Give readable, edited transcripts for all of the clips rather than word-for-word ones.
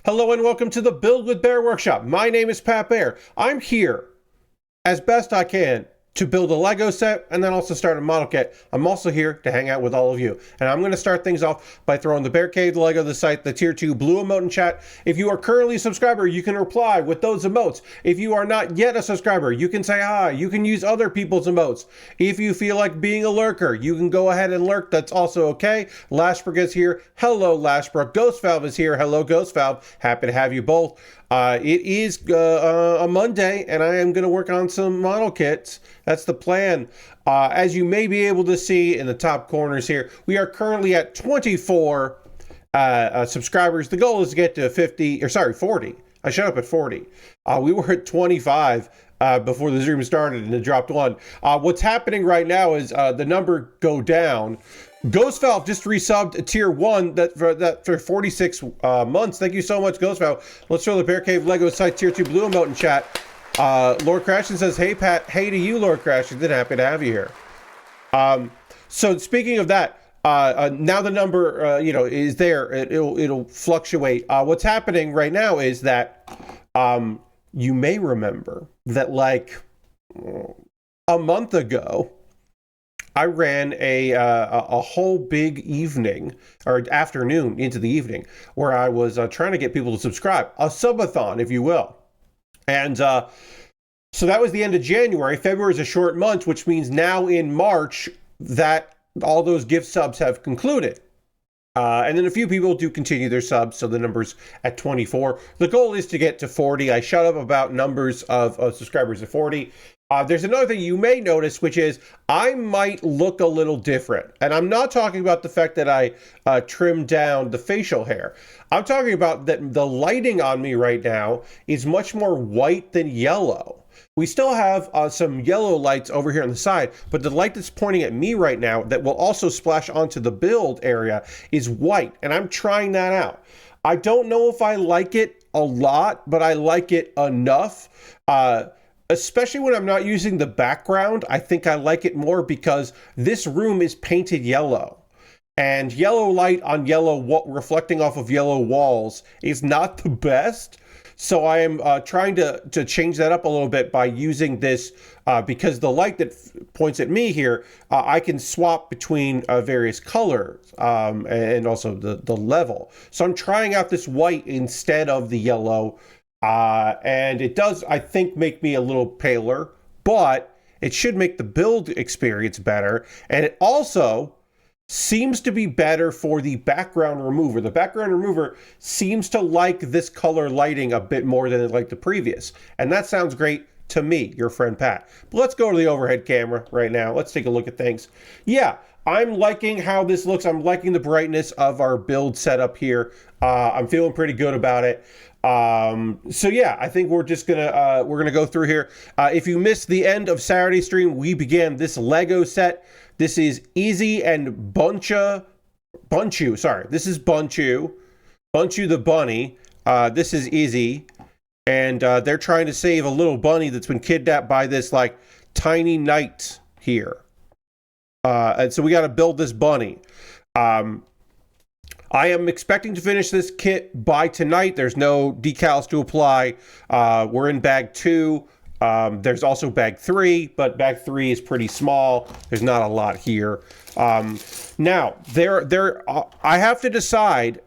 Hello and welcome to the Build with Bear Workshop. My name is Pat Bear. I'm here as best I can to build a Lego set and then also start a model kit. I'm also here to hang out with all of you. And I'm going to start things off by throwing the Bear Cave, the Lego, the site, the tier 2 blue emote in chat. If you are currently a subscriber, you can reply with those emotes. If you are not yet a subscriber, you can say hi. You can use other people's emotes. If you feel like being a lurker, you can go ahead and lurk. That's also okay. Lashbrook is here. Hello, Lashbrook. Ghost Valve is here. Hello, Ghost Valve. Happy to have you both. It is a Monday, and I am going to work on some model kits. That's the plan. As you may be able to see in the top corners here, we are currently at 24 subscribers. The goal is to get to 40. I shut up at 40. We were at 25 before the Zoom started, and it dropped one. What's happening right now is the number go down. Ghost Valve just resubbed tier 1 for 46 months. Thank you so much, Ghost Valve. Let's throw the Bear Cave Lego site tier 2 blue emote in chat. Lord Crashton says, hey Pat, hey to you, Lord Crashton. Happy to have you here. So speaking of that, now the number is there. It'll fluctuate. What's happening right now is that you may remember that like a month ago, I ran a whole big evening or afternoon into the evening where I was trying to get people to subscribe, a subathon, if you will. And so that was the end of January. February is a short month, which means now in March that all those gift subs have concluded. And then a few people do continue their subs, so the number's at 24. The goal is to get to 40. I shut up about numbers of subscribers at 40. There's another thing you may notice, which is I might look a little different. And I'm not talking about the fact that I trimmed down the facial hair. I'm talking about that the lighting on me right now is much more white than yellow. We still have some yellow lights over here on the side, but the light that's pointing at me right now that will also splash onto the build area is white, and I'm trying that out. I don't know if I like it a lot, but I like it enough. Especially when I'm not using the background, I think I like it more because this room is painted yellow. And yellow light on yellow, reflecting off of yellow walls is not the best. So I am trying to change that up a little bit by using this because the light that points at me here, I can swap between various colors and also the level. So I'm trying out this white instead of the yellow. And it does, I think, make me a little paler, but it should make the build experience better. And it also seems to be better for the background remover. The background remover seems to like this color lighting a bit more than it liked the previous. And that sounds great to me, your friend Pat. But let's go to the overhead camera right now. Let's take a look at things. Yeah, I'm liking how this looks. I'm liking the brightness of our build setup here. I'm feeling pretty good about it. So yeah, I think we're just gonna go through here. If you missed the end of Saturday stream, we began this Lego set. This is Izzie and Bunchu. Sorry, this is Bunchu the bunny. This is Izzie, and they're trying to save a little bunny that's been kidnapped by this like tiny knight here. And so we got to build this bunny. I am expecting to finish this kit by tonight. There's no decals to apply. We're in bag 2. There's also bag 3, but bag 3 is pretty small. There's not a lot here. Now, I have to decide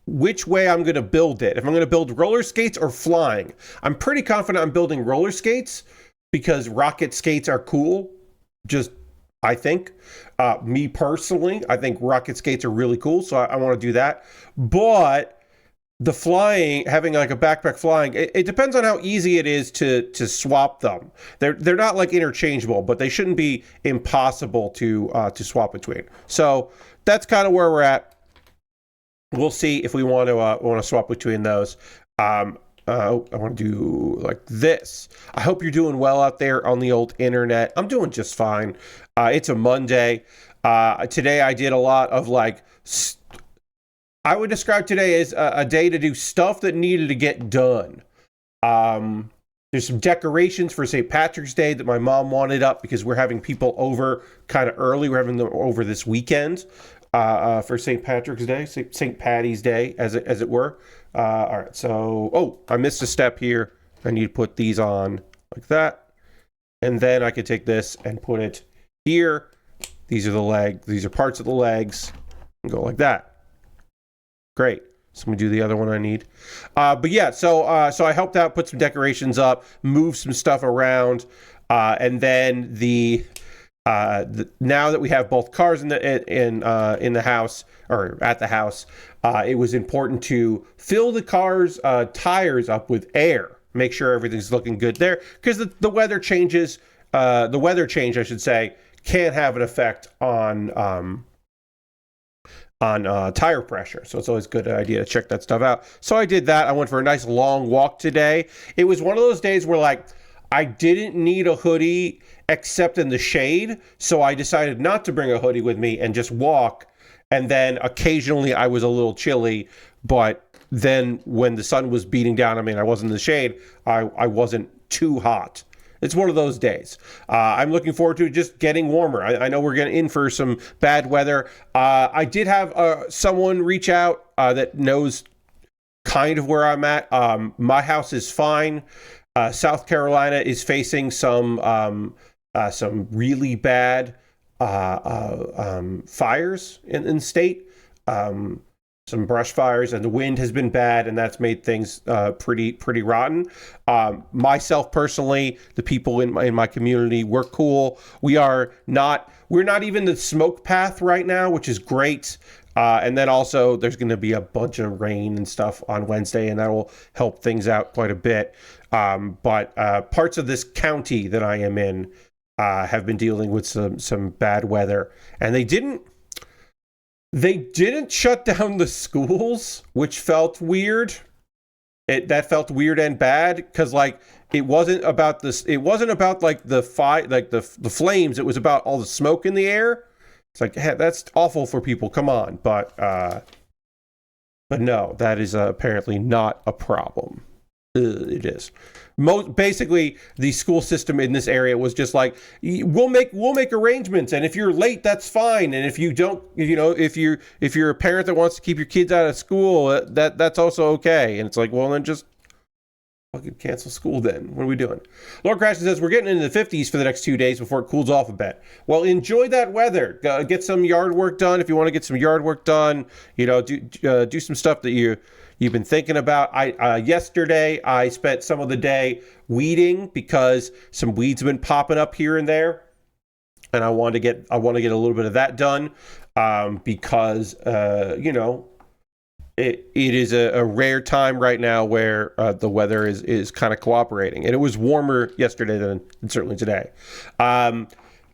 which way I'm going to build it. If I'm going to build roller skates or flying. I'm pretty confident I'm building roller skates because rocket skates are cool. Just I think. Me personally, I think rocket skates are really cool, so I want to do that. But the flying, having like a backpack flying, it depends on how easy it is to swap them. They're not like interchangeable, but they shouldn't be impossible to swap between. So that's kind of where we're at. We'll see if we want to swap between those. I want to do like this. I hope you're doing well out there on the old internet. I'm doing just fine. It's a Monday. Today I did a lot of like, I would describe today as a day to do stuff that needed to get done. There's some decorations for St. Patrick's Day that my mom wanted up because we're having people over kind of early. We're having them over this weekend. for St. Patrick's Day, St. Patty's Day, as it were. All right, so, I missed a step here. I need to put these on like that. And then I could take this and put it here. These are the legs. These are parts of the legs. And go like that. Great. So I'm gonna do the other one I need. But yeah, so I helped out, put some decorations up, move some stuff around, and then now that we have both cars in the house, or at the house, it was important to fill the car's tires up with air. Make sure everything's looking good there, because the weather changes. The weather change, I should say, can have an effect on tire pressure. So it's always a good idea to check that stuff out. So I did that. I went for a nice long walk today. It was one of those days where, like, I didn't need a hoodie except in the shade. So I decided not to bring a hoodie with me and just walk. And then occasionally I was a little chilly, but then when the sun was beating down on me and I wasn't in the shade, I wasn't too hot. It's one of those days. I'm looking forward to just getting warmer. I know we're getting in for some bad weather. I did have someone reach out that knows kind of where I'm at. My house is fine. South Carolina is facing some really bad fires in the state. Some brush fires, and the wind has been bad, and that's made things pretty rotten. Myself personally, the people in my community, we're cool. We're not even the smoke path right now, which is great. And then also there's going to be a bunch of rain and stuff on Wednesday, and that will help things out quite a bit. But parts of this county that I am in have been dealing with some bad weather, and they didn't shut down the schools, which felt weird. That felt weird and bad, because like it wasn't about this. It wasn't about like the flames. It was about all the smoke in the air. It's like, hey, that's awful for people. Come on, but no, that is apparently not a problem. It is. Basically, the school system in this area was just like, we'll make arrangements, and if you're late, that's fine. And if you don't, if you're a parent that wants to keep your kids out of school, that's also okay. And it's like, well, then just fucking cancel school then. What are we doing? Lord Crashton says, we're getting into the 50s for the next 2 days before it cools off a bit. Well, enjoy that weather. Get some yard work done if you want to get some yard work done. Do some stuff that you've been thinking about. Yesterday I spent some of the day weeding, because some weeds have been popping up here and there, and I want to get a little bit of that done, because it is a rare time right now where the weather is kind of cooperating, and it was warmer yesterday than certainly today.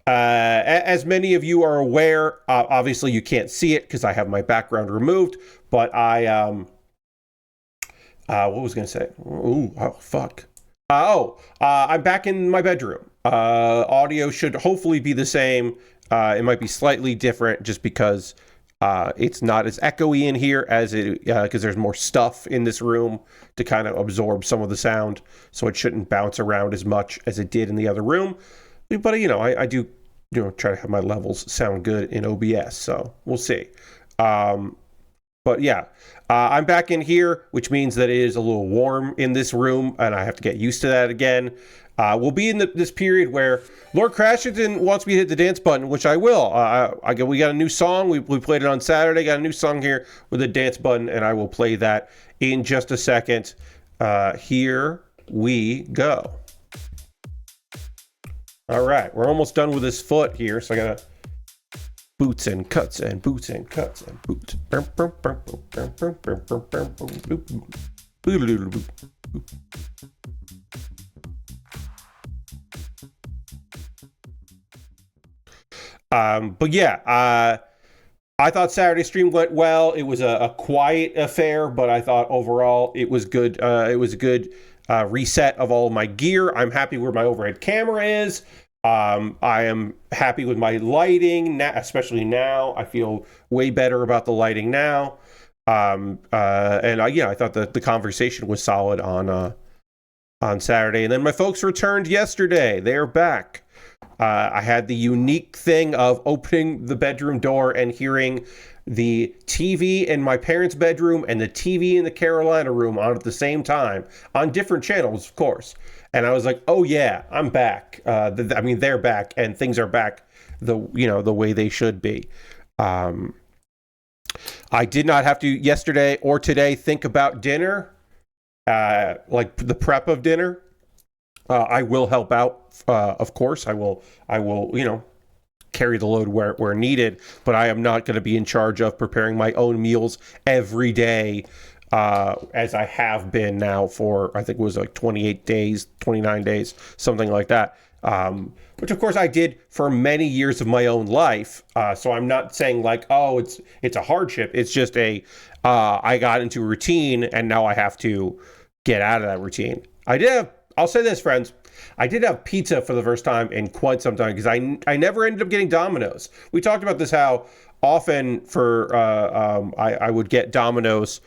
As many of you are aware, obviously you can't see it because I have my background removed, but what was I going to say? Oh, fuck. I'm back in my bedroom. Audio should hopefully be the same. It might be slightly different just because it's not as echoey in here as because there's more stuff in this room to kind of absorb some of the sound, so it shouldn't bounce around as much as it did in the other room. But I do try to have my levels sound good in OBS, so we'll see. But yeah, I'm back in here, which means that it is a little warm in this room, and I have to get used to that again. We'll be in this period where Lord Crashington wants me to hit the dance button, which I will. We got a new song. We played it on Saturday. Got a new song here with a dance button, and I will play that in just a second. Here we go. All right, we're almost done with this foot here, so I gotta boots and cuts and boots and cuts and boots. But yeah, I thought Saturday's stream went well. It was a quiet affair, but I thought overall it was good. It was a good reset of all of my gear. I'm happy where my overhead camera is. I am happy with my lighting, especially now. I feel way better about the lighting now. I thought that the conversation was solid on Saturday. And then my folks returned yesterday. They're back. I had the unique thing of opening the bedroom door and hearing the TV in my parents' bedroom and the TV in the Carolina room on at the same time on different channels, of course. And I was like, oh yeah, I'm back. I mean, they're back and things are back the way they should be. I did not have to yesterday or today think about dinner, like the prep of dinner. I will help out, of course. I will, carry the load where needed, but I am not going to be in charge of preparing my own meals every day, as I have been now for, I think it was like 28 days, 29 days, something like that. Which of course I did for many years of my own life. So I'm not saying like, oh, it's a hardship. It's just I got into a routine and now I have to get out of that routine. I'll say this, friends. I did have pizza for the first time in quite some time because I never ended up getting Domino's. We talked about this, how often I would get Domino's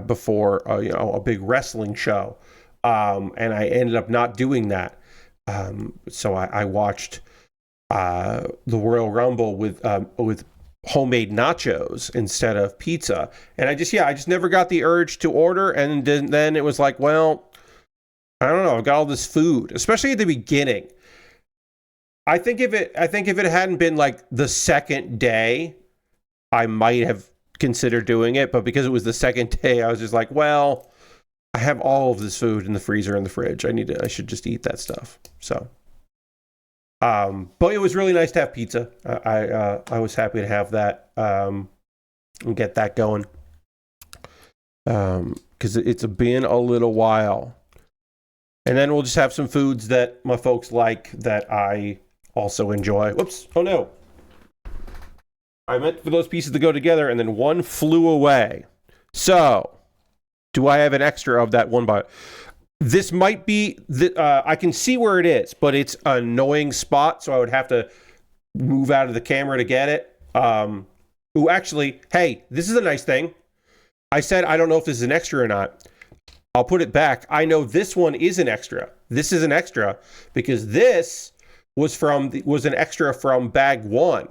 before a big wrestling show, and I ended up not doing that. So I watched the Royal Rumble with homemade nachos instead of pizza, and I just never got the urge to order, and then it was like, well, I don't know. I've got all this food, especially at the beginning. I think if it hadn't been like the second day, I might have considered doing it. But because it was the second day, I was just like, well, I have all of this food in the freezer and the fridge. I should just eat that stuff. So, but it was really nice to have pizza. I was happy to have that and get that going. Because it's been a little while. And then we'll just have some foods that my folks like that I also enjoy. Whoops. Oh, no. I meant for those pieces to go together, and then one flew away. So, do I have an extra of that one bite? This might be... I can see where it is, but it's an annoying spot, so I would have to move out of the camera to get it. Ooh, actually, hey, this is a nice thing. I said I don't know if this is an extra or not. I'll put it back. I know this one is an extra. This is an extra because this was an extra from bag 1.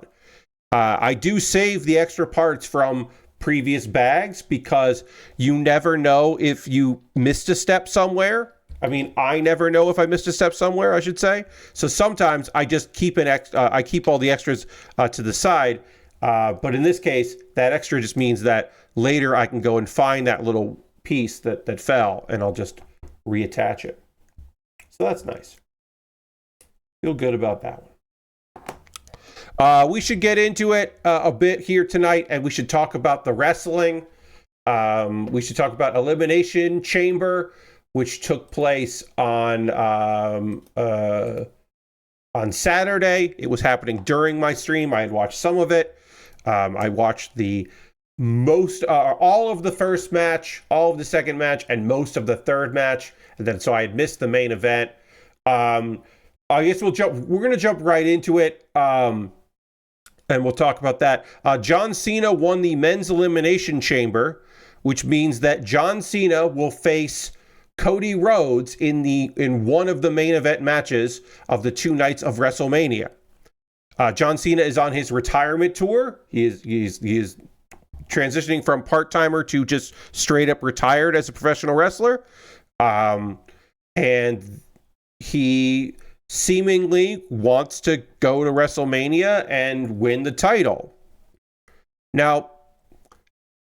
I do save the extra parts from previous bags because you never know if you missed a step somewhere. I mean, I never know if I missed a step somewhere, I should say. So sometimes I just keep I keep all the extras to the side. But in this case, that extra just means that later I can go and find that little piece that fell, and I'll just reattach it. So that's nice. Feel good about that one. We should get into it a bit here tonight, and we should talk about the wrestling. We should talk about Elimination Chamber, which took place on Saturday. It was happening during my stream. I had watched some of it. I watched all of the first match, all of the second match, and most of the third match. And then, so I had missed the main event. I guess we're going to jump right into it. And we'll talk about that. John Cena won the men's elimination chamber, which means that John Cena will face Cody Rhodes in one of the main event matches of the 2 nights of WrestleMania. John Cena is on his retirement tour. He is transitioning from part-timer to just straight up retired as a professional wrestler. And he seemingly wants to go to WrestleMania and win the title. Now,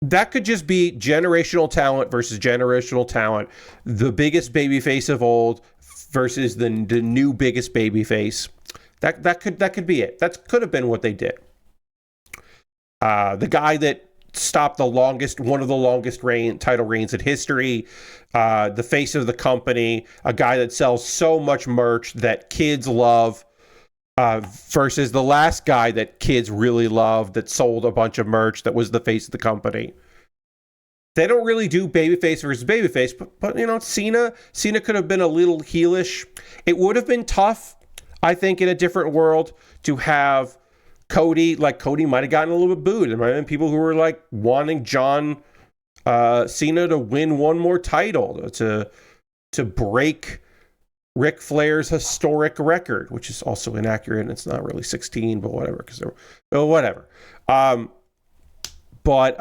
that could just be generational talent versus generational talent. The biggest babyface of old versus the new biggest babyface. That could be it. That could have been what they did. The guy that stopped one of the longest title reigns in history, the face of the company, a guy that sells so much merch that kids love, versus the last guy that kids really loved that sold a bunch of merch that was the face of the company. They don't really do babyface versus babyface, but Cena could have been a little heelish. It would have been tough, I think, in a different world to have Cody might have gotten a little bit booed. There might have been people who were like wanting John Cena to win one more title to break Ric Flair's historic record, which is also inaccurate. It's not really 16, but whatever, because they're, oh, whatever. But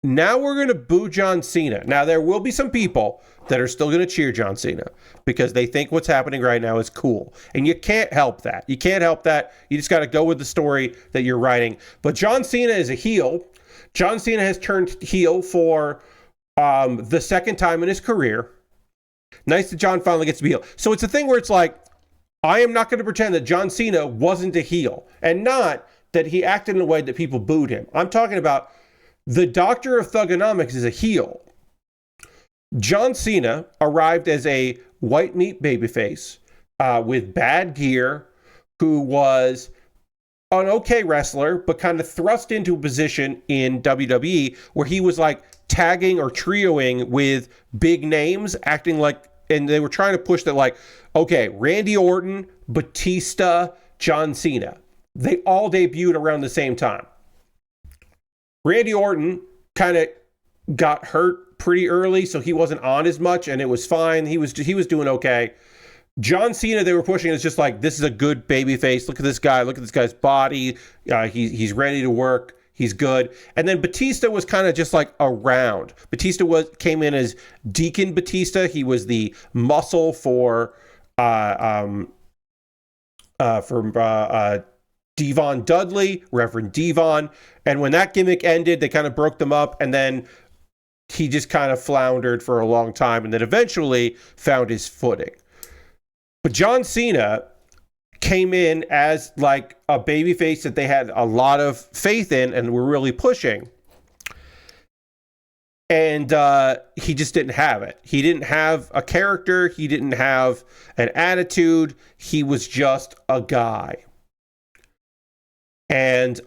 now we're going to boo John Cena. Now, there will be some people that are still going to cheer John Cena because they think what's happening right now is cool. And you can't help that. You can't help that. You just got to go with the story that you're writing. But John Cena is a heel. John Cena has turned heel for the second time in his career. Nice that John finally gets to be heel. So it's a thing where it's like, I am not going to pretend that John Cena wasn't a heel and not that he acted in a way that people booed him. I'm talking about the Doctor of Thugonomics is a heel. John Cena arrived as a white meat babyface with bad gear, who was an okay wrestler, but kind of thrust into a position in WWE where he was like tagging or trioing with big names, acting like, and they were trying to push that like, okay, Randy Orton, Batista, John Cena. They all debuted around the same time. Randy Orton kind of got hurt pretty early, so he wasn't on as much, and it was fine. He was doing okay. John Cena, they were pushing as just like, this is a good baby face. Look at this guy. Look at this guy's body. He's ready to work. He's good. And then Batista was kind of just like around. Batista came in as Deacon Batista. He was the muscle for Devon Dudley, Reverend Devon. And when that gimmick ended, they kind of broke them up, and then he just kind of floundered for a long time and then eventually found his footing. But John Cena came in as like a babyface that they had a lot of faith in and were really pushing. And he just didn't have it. He didn't have a character. He didn't have an attitude. He was just a guy. And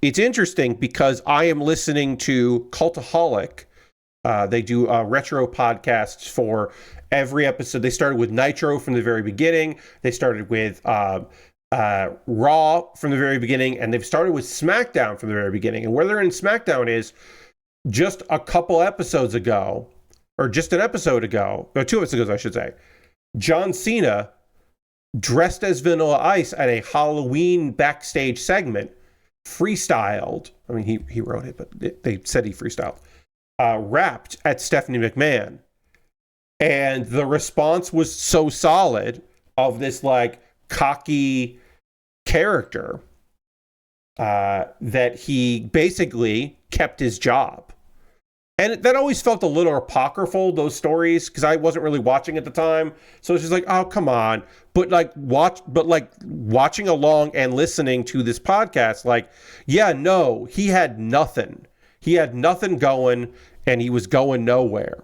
it's interesting because I am listening to Cultaholic. They do retro podcasts for every episode. They started with Nitro from the very beginning. They started with Raw from the very beginning. And they've started with SmackDown from the very beginning. And where they're in SmackDown is just a couple episodes ago, or just an episode ago, or 2 episodes ago, I should say, John Cena dressed as Vanilla Ice at a Halloween backstage segment, freestyled. I mean, he wrote it, but they said he freestyled. Rapped at Stephanie McMahon. And the response was so solid of this like cocky character that he basically kept his job. And that always felt a little apocryphal, those stories, because I wasn't really watching at the time. So it's just like, oh, come on. But watching along and listening to this podcast, like, yeah, no, he had nothing. He had nothing going, and he was going nowhere.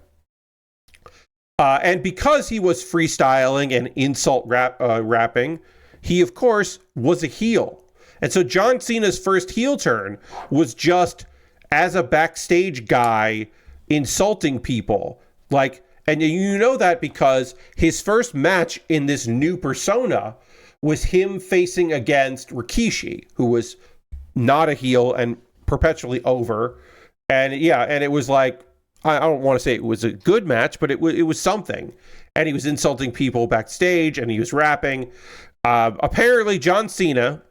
And because he was freestyling and insult rapping, he, of course, was a heel. And so John Cena's first heel turn was just as a backstage guy insulting people. Like, and you know that because his first match in this new persona was him facing against Rikishi, who was not a heel and perpetually over. And yeah, and it was like, I don't want to say it was a good match, but it was something. And he was insulting people backstage, and he was rapping. Apparently, John Cena,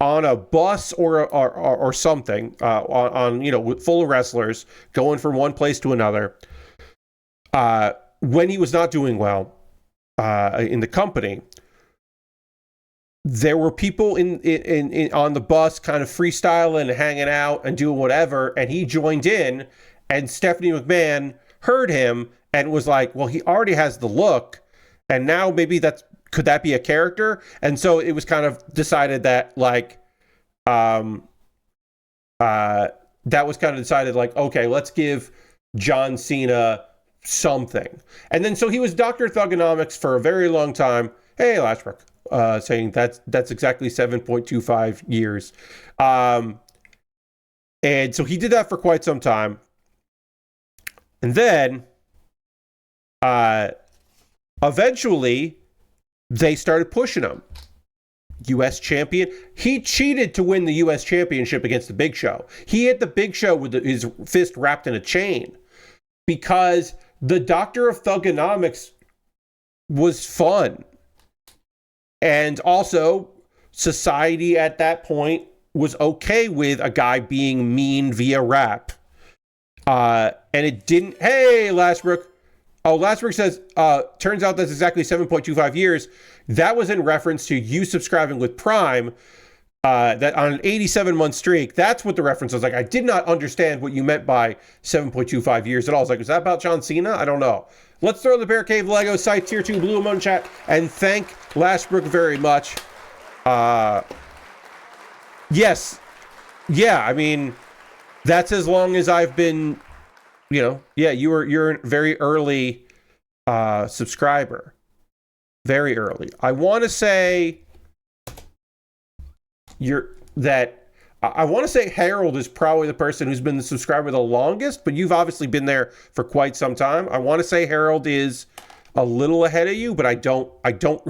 on a bus or something, on full of wrestlers going from one place to another, when he was not doing well in the company, there were people in on the bus kind of freestyling and hanging out and doing whatever, and he joined in, and Stephanie McMahon heard him and was like, well, he already has the look, and now maybe could that be a character? And so it was kind of decided that like that was kind of decided like, okay, let's give John Cena something. And then so he was Dr. Thugonomics for a very long time. Hey, Lashbrook, saying that's exactly 7.25 years. And so he did that for quite some time. And then eventually they started pushing him. U.S. champion. He cheated to win the U.S. championship against the Big Show. He hit the Big Show with his fist wrapped in a chain because the Doctor of Thugonomics was fun. And also, society at that point was okay with a guy being mean via rap. And it didn't... Hey, Lastbrook. Oh, Lastbrook says, turns out that's exactly 7.25 years. That was in reference to you subscribing with Prime, that on an 87-month streak. That's what the reference was. Like, I did not understand what you meant by 7.25 years at all. I was like, is that about John Cena? I don't know. Let's throw the Bear Cave Lego site tier 2 Blue Moon chat and thank Lastbrook very much. Yes. Yeah, I mean, that's as long as I've been, you know, yeah, you're a very early subscriber. Very early. I want to say I want to say Harold is probably the person who's been the subscriber the longest, but you've obviously been there for quite some time. I want to say Harold is a little ahead of you, but I don't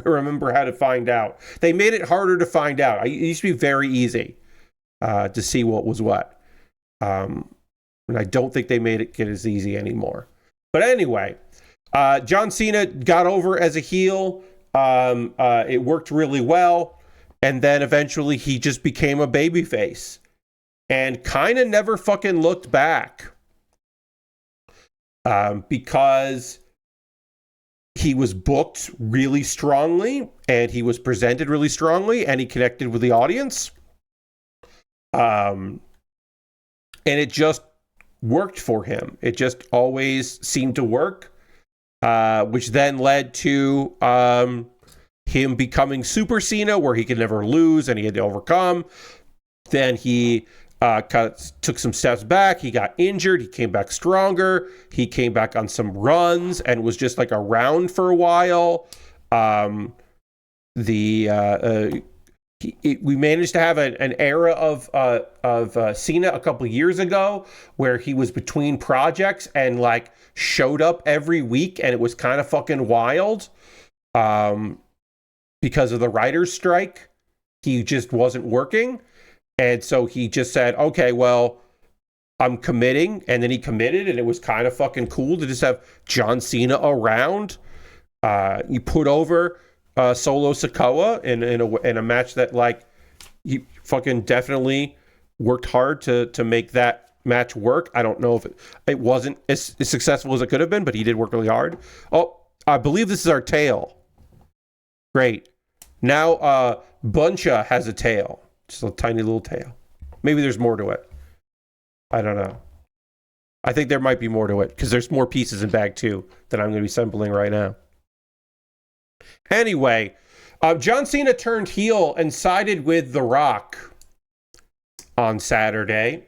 remember how to find out. They made it harder to find out. It used to be very easy to see what was what. And I don't think they made it get as easy anymore. But anyway, John Cena got over as a heel. It worked really well. And then eventually he just became a babyface and kind of never fucking looked back, because he was booked really strongly and he was presented really strongly and he connected with the audience. And it just worked for him. It just always seemed to work, which then led to him becoming Super Cena, where he could never lose and he had to overcome. Then he took some steps back. He got injured. He came back stronger. He came back on some runs and was just like around for a while. We managed to have an era of Cena a couple years ago where he was between projects and like showed up every week, and it was kind of fucking wild. Because of the writer's strike, he just wasn't working. And so he just said, okay, well, I'm committing. And then he committed, and it was kind of fucking cool to just have John Cena around. You put over Solo Sikoa in a match that, like, he fucking definitely worked hard to make that match work. I don't know if it wasn't as successful as it could have been, but he did work really hard. Oh, I believe this is our tail. Great. Now, Bunchu has a tail. Just a tiny little tail. Maybe there's more to it. I don't know. I think there might be more to it, because there's more pieces in bag 2 that I'm going to be assembling right now. Anyway, John Cena turned heel and sided with The Rock on Saturday.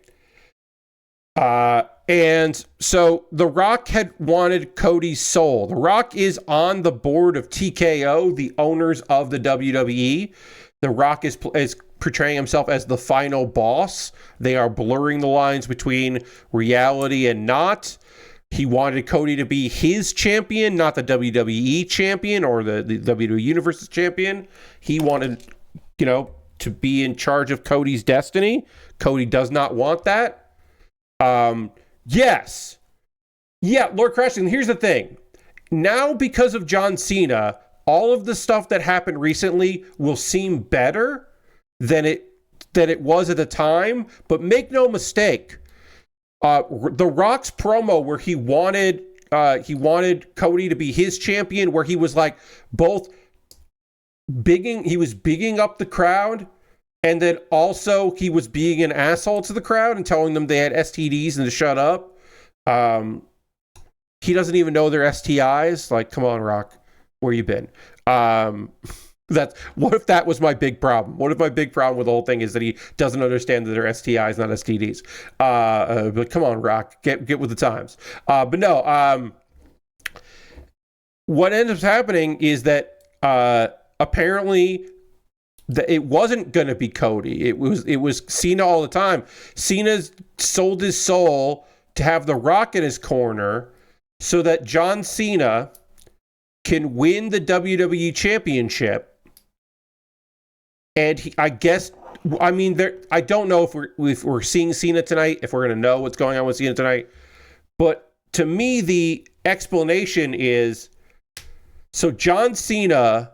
And so The Rock had wanted Cody's soul. The Rock is on the board of TKO, the owners of the WWE. The Rock is portraying himself as the final boss. They are blurring the lines between reality and not. He wanted Cody to be his champion, not the WWE champion or the WWE Universe's champion. He wanted, to be in charge of Cody's destiny. Cody does not want that. Yes. Yeah, Lord Crashing, here's the thing. Now, because of John Cena, all of the stuff that happened recently will seem better than it was at the time. But make no mistake, The Rock's promo where he wanted Cody to be his champion, where he was like he was bigging up the crowd, and then also he was being an asshole to the crowd and telling them they had STDs and to shut up. He doesn't even know their STIs. Like, come on, Rock, where you been? What if that was my big problem? What if my big problem with the whole thing is that he doesn't understand that they're STIs, not STDs? But come on, Rock, get with the times. But no, what ends up happening is that apparently it wasn't going to be Cody. It was Cena all the time. Cena's sold his soul to have The Rock in his corner so that John Cena can win the WWE Championship. And I don't know if we're seeing Cena tonight, if we're going to know what's going on with Cena tonight. But to me, the explanation is So John Cena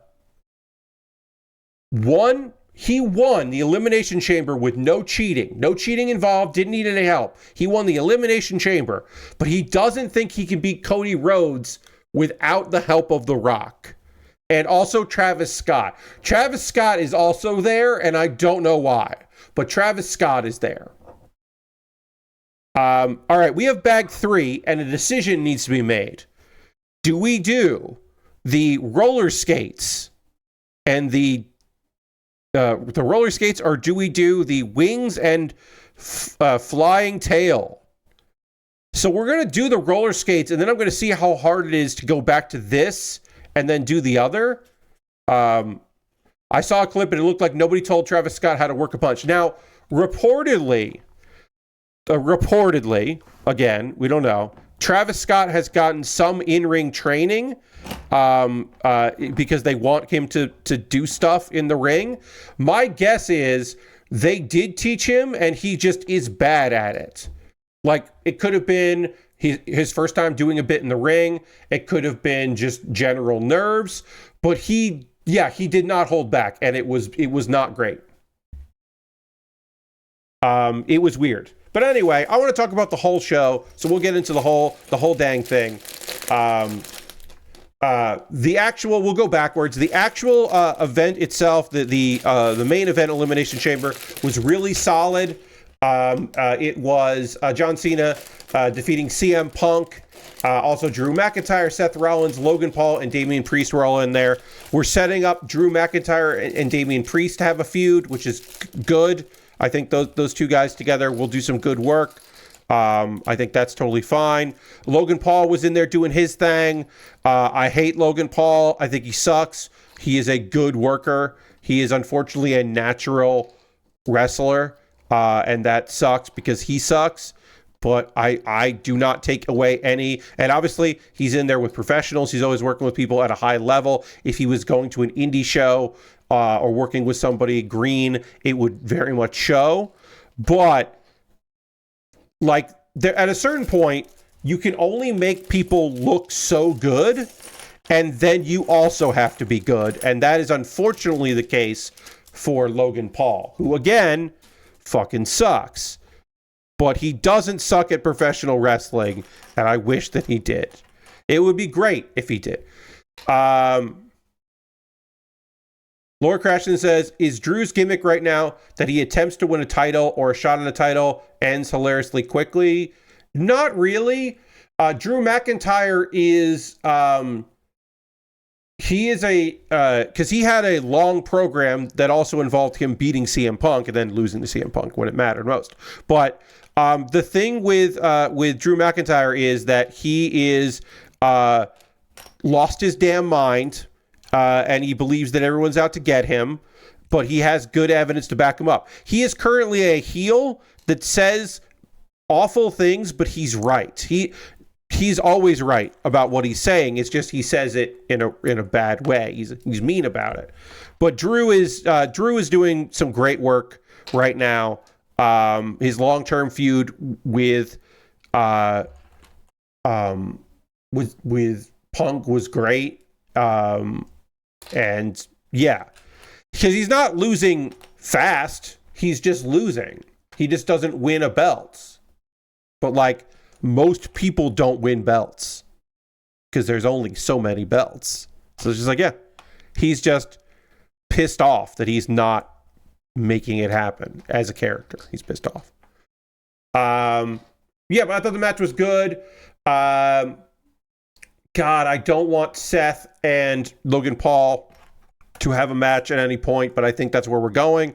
won. He won the Elimination Chamber with no cheating. No cheating involved. Didn't need any help. He won the Elimination Chamber. But he doesn't think he can beat Cody Rhodes without the help of The Rock. And also Travis Scott. Travis Scott is also there, and I don't know why. But Travis Scott is there. All right, we have bag 3, and a decision needs to be made. Do we do the roller skates and the roller skates, or do we do the wings and flying tail? So we're going to do the roller skates, and then I'm going to see how hard it is to go back to this and then do the other. I saw a clip, and it looked like nobody told Travis Scott how to work a punch. Now, reportedly, again, we don't know, Travis Scott has gotten some in-ring training because they want him to do stuff in the ring. My guess is they did teach him, and he just is bad at it. Like, it could have been his first time doing a bit in the ring. It could have been just general nerves. But he did not hold back, and it was not great. It was weird. But anyway, I want to talk about the whole show, so we'll get into the whole dang thing. We'll go backwards. The actual event itself, the main event, Elimination Chamber, was really solid. It was John Cena defeating CM Punk. Also, Drew McIntyre, Seth Rollins, Logan Paul, and Damian Priest were all in there. We're setting up Drew McIntyre and Damian Priest to have a feud, which is good. I think those two guys together will do some good work. I think that's totally fine. Logan Paul was in there doing his thing. I hate Logan Paul. I think he sucks. He is a good worker. He is unfortunately a natural wrestler, and that sucks because he sucks. But I do not take away any. And obviously, he's in there with professionals. He's always working with people at a high level. If he was going to an indie show or working with somebody green, it would very much show. But like, at a certain point, you can only make people look so good, and then you also have to be good. And that is unfortunately the case for Logan Paul, who, again, fucking sucks. But he doesn't suck at professional wrestling, and I wish that he did. It would be great if he did. Laura Crashton says, is Drew's gimmick right now that he attempts to win a title or a shot at a title ends hilariously quickly? Not really. Drew McIntyre is... he is because he had a long program that also involved him beating CM Punk and then losing to CM Punk when it mattered most. But the thing with Drew McIntyre is that he is lost his damn mind, and he believes that everyone's out to get him, but he has good evidence to back him up. He is currently a heel that says awful things, but he's right. He's always right about what he's saying. It's just he says it in a bad way. He's mean about it. But Drew is doing some great work right now. His long-term feud with Punk was great. And yeah, because he's not losing fast. He's just losing. He just doesn't win a belt. But like, most people don't win belts because there's only so many belts. So it's just like, yeah, he's just pissed off that he's not making it happen as a character. He's pissed off. Yeah, but I thought the match was good. God, I don't want Seth and Logan Paul to have a match at any point, but I think that's where we're going.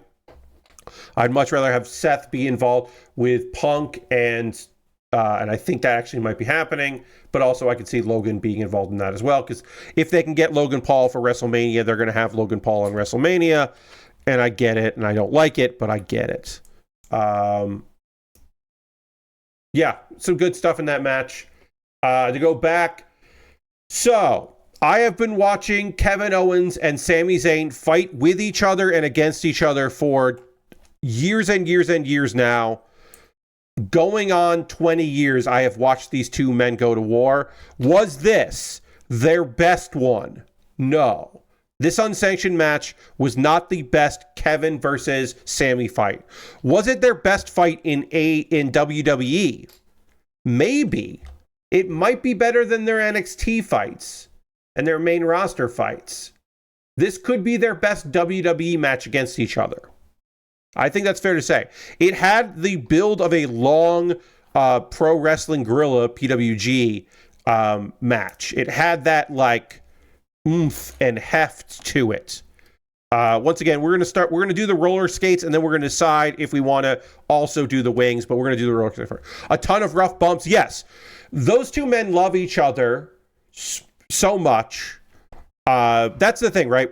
I'd much rather have Seth be involved with Punk and I think that actually might be happening, but also I could see Logan being involved in that as well, because if they can get Logan Paul for WrestleMania, they're going to have Logan Paul on WrestleMania, and I get it, and I don't like it, but I get it. Yeah, some good stuff in that match. To go back, so I have been watching Kevin Owens and Sami Zayn fight with each other and against each other for years and years and years now. Going on 20 years, I have watched these two men go to war. Was this their best one? no. This unsanctioned match was not the best Kevin versus Sami fight. Was it their best fight in WWE? Maybe. It might be better than their NXT fights and their main roster fights. This could be their best WWE match against each other. I think that's fair to say. It had the build of a long Pro Wrestling Guerrilla PWG match. It had that like oomph and heft to it. Once again, we're going to do the roller skates, and then we're going to decide if we want to also do the wings, but we're going to do the roller skates first. A ton of rough bumps. Yes, those two men love each other so much. That's the thing, right?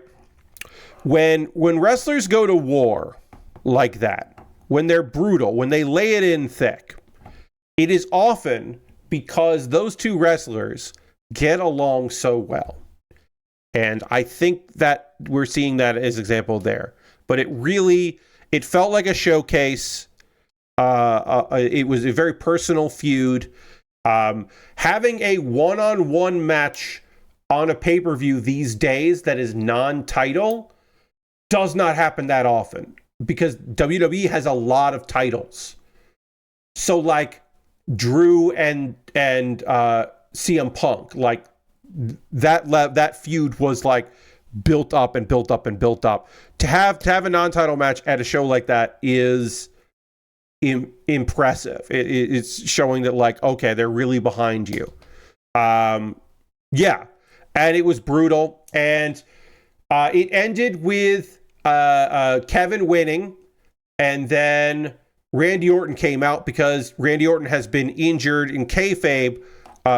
When wrestlers go to war like that, when they're brutal, when they lay it in thick, it is often because those two wrestlers get along so well. And I think that we're seeing that as an example there. But it felt like a showcase. It was a very personal feud. Having a one-on-one match on a pay-per-view these days that is non-title does not happen that often, because WWE has a lot of titles. So like Drew and CM Punk, like that feud was like built up and built up and built up. To have a non-title match at a show like that is impressive. It's showing that like, okay, they're really behind you. Yeah. And it was brutal. And it ended with Kevin winning. And then Randy Orton came out because Randy Orton has been injured in kayfabe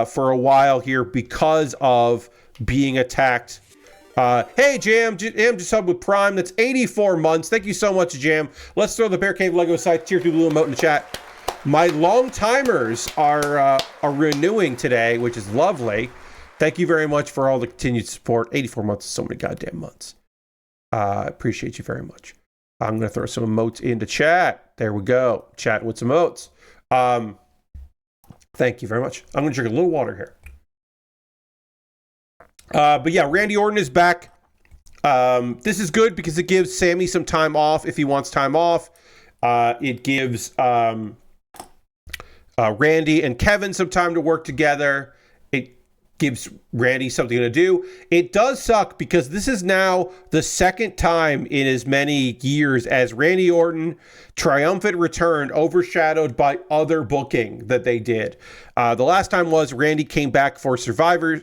for a while here because of being attacked. Hey, Jam just subbed with Prime. That's 84 months. Thank you so much, Jam. Let's throw the Bear Cave Lego site tier 2 blue emote in the chat. My long timers are renewing today, which is lovely. Thank you very much for all the continued support. 84 months is so many goddamn months. Appreciate you very much. I'm going to throw some emotes into chat. There we go. Chat with some emotes. Thank you very much. I'm going to drink a little water here. But yeah, Randy Orton is back. This is good because it gives Sami some time off if he wants time off. It gives Randy and Kevin some time to work together. It gives Randy something to do. It does suck because this is now the second time in as many years as Randy Orton triumphant return overshadowed by other booking that they did. The last time was Randy came back for Survivor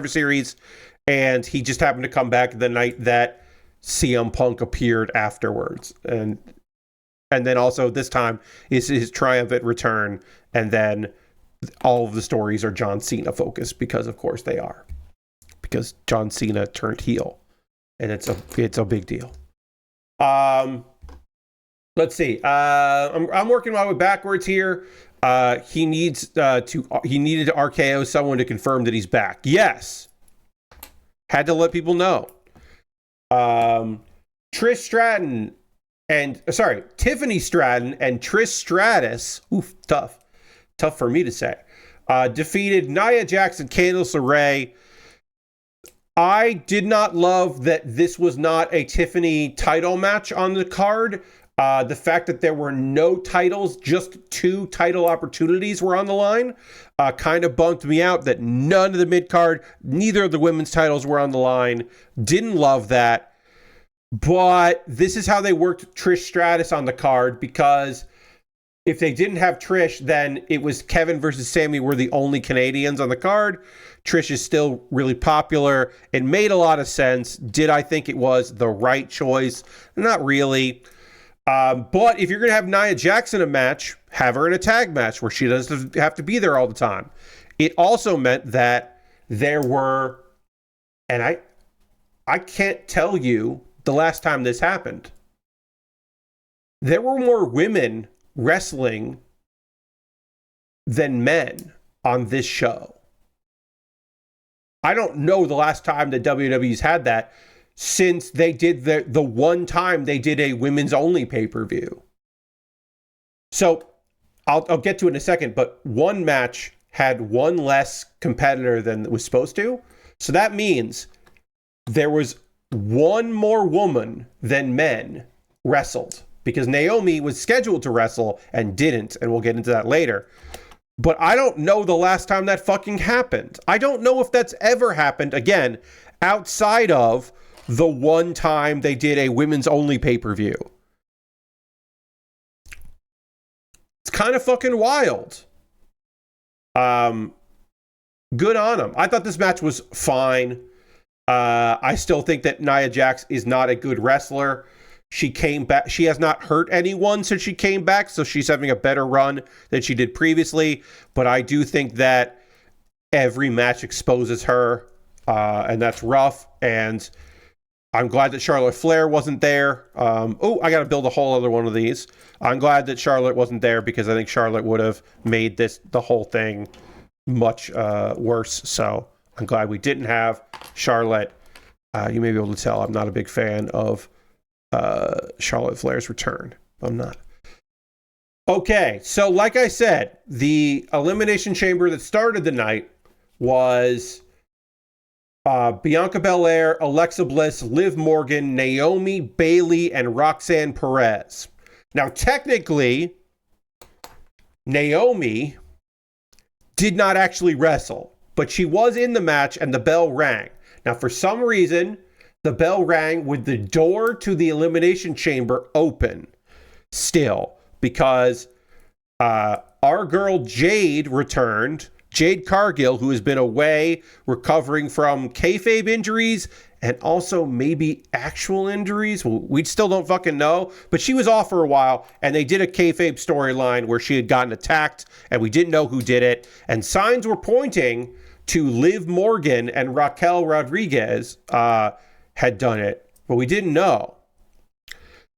Series, and he just happened to come back the night that CM Punk appeared afterwards. And then also this time is his triumphant return, and then all of the stories are John Cena focused, because of course they are, because John Cena turned heel, and it's a big deal. Let's see. I'm working my way backwards here. He needed to RKO someone to confirm that he's back. Yes, had to let people know. Tiffany Stratton and Trish Stratus. Oof, tough for me to say. Defeated Nia Jax and Candice LeRae. I did not love that this was not a Tiffany title match on the card. The fact that there were no titles, just 2 title opportunities were on the line, kind of bumped me out. That none of the mid-card, neither of the women's titles were on the line. Didn't love that. But this is how they worked Trish Stratus on the card, because if they didn't have Trish, then it was Kevin versus Sami were the only Canadians on the card. Trish is still really popular. It made a lot of sense. Did I think it was the right choice? Not really. But if you're going to have Nia Jax in a match, have her in a tag match where she doesn't have to be there all the time. It also meant that there were, and I can't tell you the last time this happened, there were more women wrestling than men on this show. I don't know the last time that WWE's had that, since they did the one time they did a women's only pay-per-view. So I'll get to it in a second, but one match had one less competitor than it was supposed to. So that means there was one more woman than men wrestled, because Naomi was scheduled to wrestle and didn't, and we'll get into that later. But I don't know the last time that fucking happened. I don't know if that's ever happened again, outside of the one time they did a women's only pay-per-view. It's kind of fucking wild. Good on them. I thought this match was fine. I still think that Nia Jax is not a good wrestler. She came back. She has not hurt anyone since she came back, so she's having a better run than she did previously. But I do think that every match exposes her, and that's rough. And I'm glad that Charlotte Flair wasn't there. Oh, I got to build a whole other one of these. I'm glad that Charlotte wasn't there, because I think Charlotte would have made the whole thing much worse. So I'm glad we didn't have Charlotte. You may be able to tell I'm not a big fan of Charlotte Flair's return. I'm not. Okay, so like I said, the Elimination Chamber that started the night was Bianca Belair, Alexa Bliss, Liv Morgan, Naomi, Bayley, and Roxanne Perez. Now, technically, Naomi did not actually wrestle, but she was in the match and the bell rang. Now, for some reason, the bell rang with the door to the Elimination Chamber open still, because our girl Jade returned. Jade Cargill, who has been away recovering from kayfabe injuries and also maybe actual injuries. We still don't fucking know, but she was off for a while, and they did a kayfabe storyline where she had gotten attacked and we didn't know who did it. And signs were pointing to Liv Morgan and Raquel Rodriguez had done it, but we didn't know.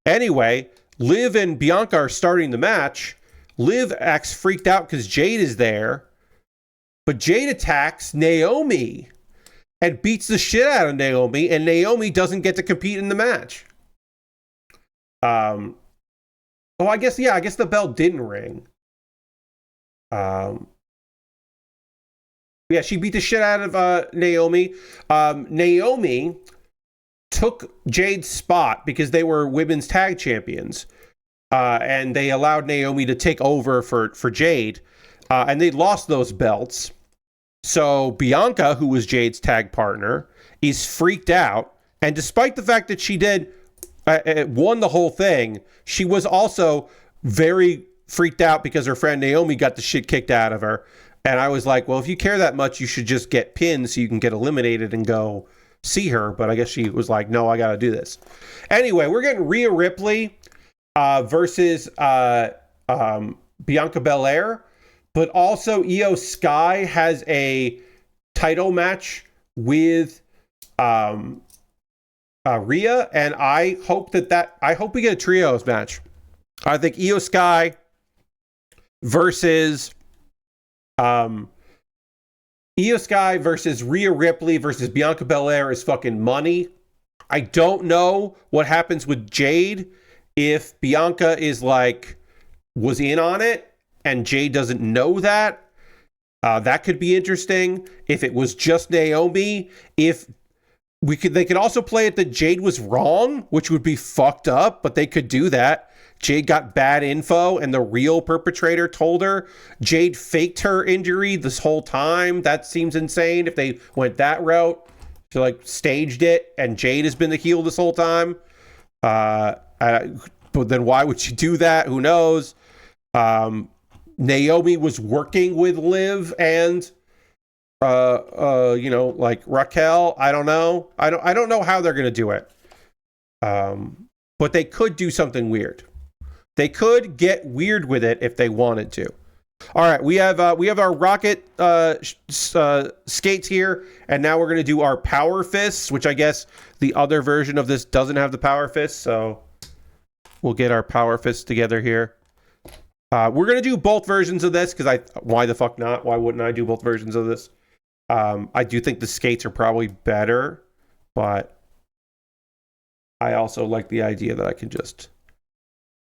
Anyway, Liv and Bianca are starting the match. Liv acts freaked out because Jade is there, but Jade attacks Naomi and beats the shit out of Naomi, and Naomi doesn't get to compete in the match. I guess the bell didn't ring. She beat the shit out of Naomi. Naomi took Jade's spot because they were women's tag champions, and they allowed Naomi to take over for Jade, and they lost those belts. So Bianca, who was Jade's tag partner, is freaked out, and despite the fact that she did won the whole thing, she was also very freaked out because her friend Naomi got the shit kicked out of her. And I was like, well, if you care that much, you should just get pinned so you can get eliminated and go see her. But I guess she was like, no, I got to do this. Anyway, we're getting Rhea Ripley versus Bianca Belair. But also Io Sky has a title match with Rhea. And I hope we get a trios match. I think Io Sky versus Io Sky versus Rhea Ripley versus Bianca Belair is fucking money. I don't know what happens with Jade if Bianca was in on it and Jade doesn't know that. That could be interesting. If it was just Naomi, they could also play it that Jade was wrong, which would be fucked up, but they could do that. Jade got bad info and the real perpetrator told her. Jade faked her injury this whole time. That seems insane if they went that route. She staged it and Jade has been the heel this whole time. But then why would she do that? Who knows? Naomi was working with Liv and Raquel. I don't know. I don't know how they're gonna do it. But they could do something weird. They could get weird with it if they wanted to. All right, we have our rocket skates here, and now we're going to do our power fists, which I guess the other version of this doesn't have the power fists, so we'll get our power fists together here. We're going to do both versions of this, because why the fuck not? Why wouldn't I do both versions of this? I do think the skates are probably better, but I also like the idea that I can just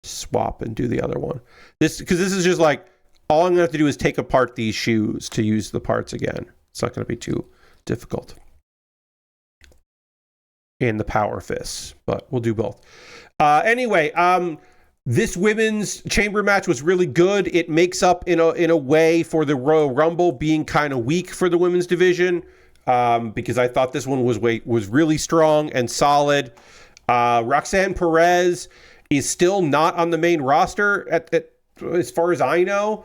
swap and do the other one. Because this is just all I'm gonna have to do is take apart these shoes to use the parts again. It's not gonna be too difficult. in the power fists, but we'll do both. Anyway, this women's chamber match was really good. It makes up in a way for the Royal Rumble being kind of weak for the women's division, because I thought this one was really strong and solid. Roxanne Perez is still not on the main roster as far as I know.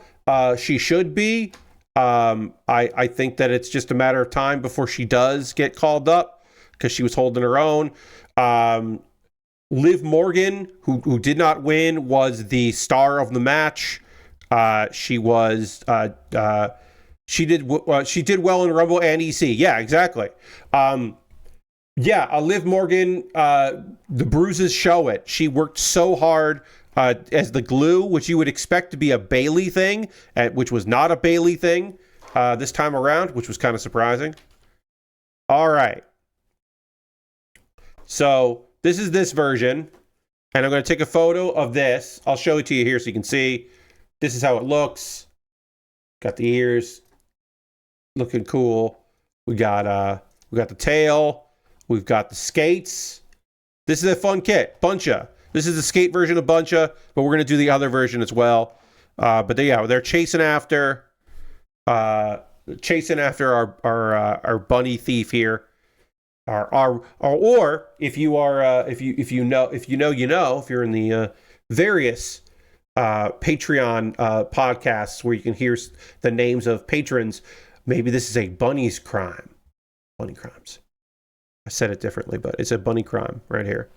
She should be. I think that it's just a matter of time before she does get called up, because she was holding her own. Liv Morgan, who did not win, was the star of the match. She did well in Rumble and EC. Yeah, exactly. Liv Morgan, the bruises show it. She worked so hard as the glue, which you would expect to be a Bayley thing, which was not a Bayley thing this time around, which was kind of surprising. All right. So this is this version, and I'm going to take a photo of this. I'll show it to you here so you can see. This is how it looks. Got the ears, looking cool. We got the tail. We've got the skates. This is a fun kit, Bunchu. This is the skate version of Bunchu, but we're going to do the other version as well. But they're chasing after our bunny thief here. Or if you are if you know if you're in the various Patreon podcasts where you can hear the names of patrons, maybe this is a bunny's crime. Bunny crimes. I said it differently, but it's a bunny crime right here.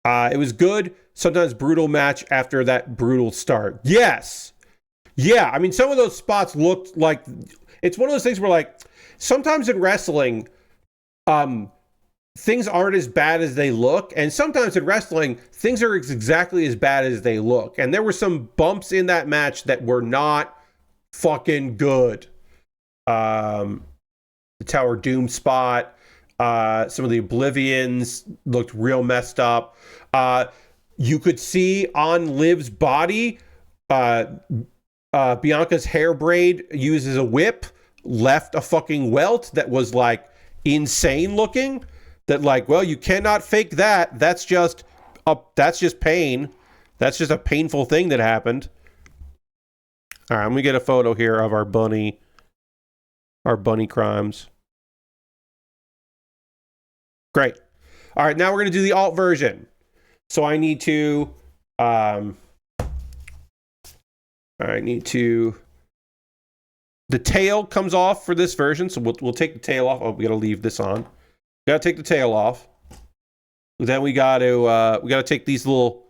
It was good. Sometimes brutal match after that brutal start. Yes. Yeah. I mean, some of those spots looked like, it's one of those things where, like, sometimes in wrestling, things aren't as bad as they look. And sometimes in wrestling, things are exactly as bad as they look. And there were some bumps in that match that were not fucking good. The Tower Doom spot. Some of the Oblivions looked real messed up. You could see on Liv's body, Bianca's hair braid used as a whip left a fucking welt that was like insane looking. That, like, well, you cannot fake that. That's just pain. That's just a painful thing that happened. All right, let me get a photo here of our bunny crimes. Great. All right, now we're going to do the alt version. So I need to, the tail comes off for this version. So we'll take the tail off. Oh, we got to leave this on. We got to take the tail off. Then we got to take these little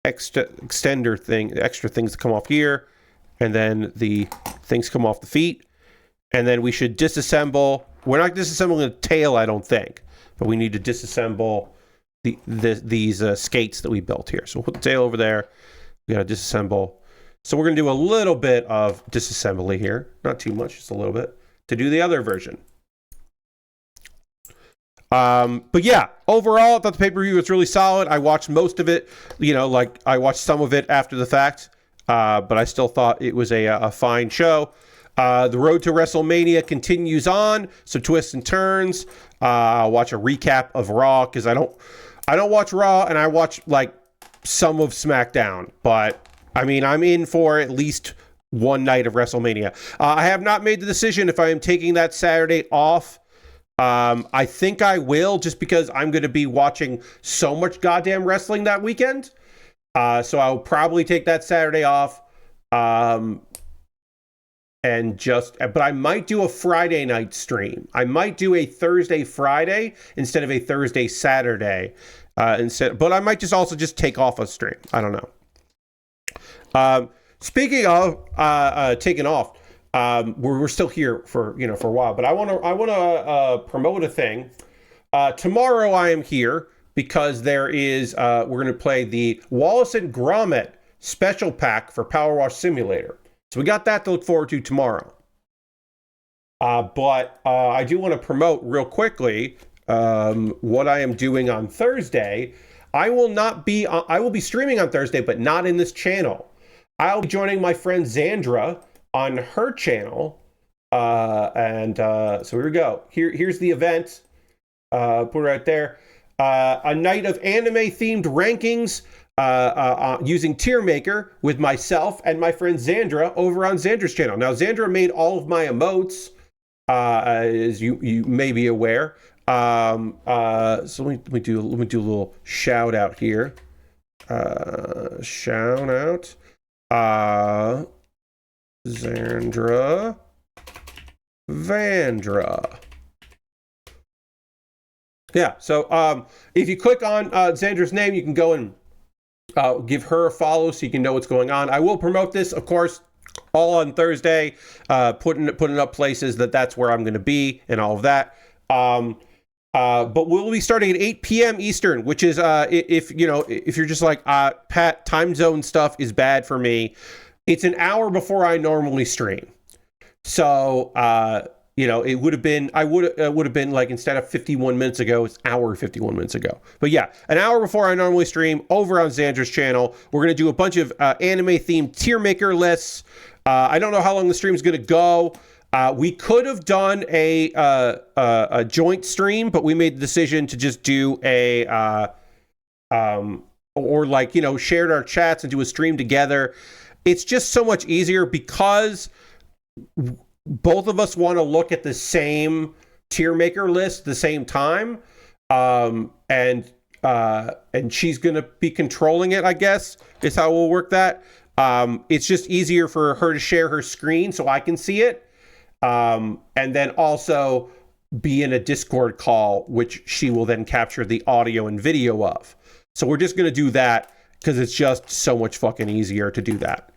extra things that come off here. And then the things come off the feet. And then we should disassemble. We're not disassembling the tail, I don't think. But we need to disassemble these skates that we built here. So we'll put the tail over there. We got to disassemble. So we're going to do a little bit of disassembly here. Not too much, just a little bit. To do the other version. But yeah, overall, I thought the pay-per-view was really solid. I watched most of it. I watched some of it after the fact. But I still thought it was a fine show. The road to WrestleMania continues on. Some twists and turns. I'll watch a recap of Raw because I don't watch Raw, and I watch like some of SmackDown. But I mean, I'm in for at least one night of WrestleMania. I have not made the decision if I am taking that Saturday off. I think I will, just because I'm going to be watching so much goddamn wrestling that weekend. So I'll probably take that Saturday off. But I might do a Friday night stream. I might do a Thursday Friday instead of a Thursday Saturday but I might just take off a stream. I don't know. Speaking of taking off, we're still here for a while, but I want to promote a thing. Tomorrow I am here because there is we're going to play the Wallace and Gromit special pack for Power Wash Simulator. So we got that to look forward to tomorrow. But I do want to promote real quickly what I am doing on Thursday. I will be streaming on Thursday, but not in this channel. I'll be joining my friend Xandra on her channel. So here we go. Here's the event. Put it right there. A night of anime-themed rankings using Tier Maker with myself and my friend Xandra over on Xandra's channel. Now, Xandra made all of my emotes, as you may be aware. So let me do a little shout out here. Shout out, Xandra Vandra. Yeah, so if you click on Xandra's name, you can go and give her a follow so you can know what's going on. I will promote this, of course, all on Thursday, putting up places that's where I'm going to be and all of that. But we'll be starting at 8 p.m. Eastern, which is if you're just like Pat, time zone stuff is bad for me. It's an hour before I normally stream, so it would have been would have been like, instead of 51 minutes ago, it's hour 51 minutes ago. But yeah, an hour before I normally stream over on Xandra's channel. We're gonna do a bunch of anime themed tier maker lists. I don't know how long the stream is gonna go. We could have done a joint stream, but we made the decision to just do shared our chats and do a stream together. It's just so much easier because both of us want to look at the same tier maker list at the same time. And she's going to be controlling it, I guess, is how we'll work that. It's just easier for her to share her screen so I can see it. And then also be in a Discord call, which she will then capture the audio and video of. So we're just going to do that because it's just so much fucking easier to do that.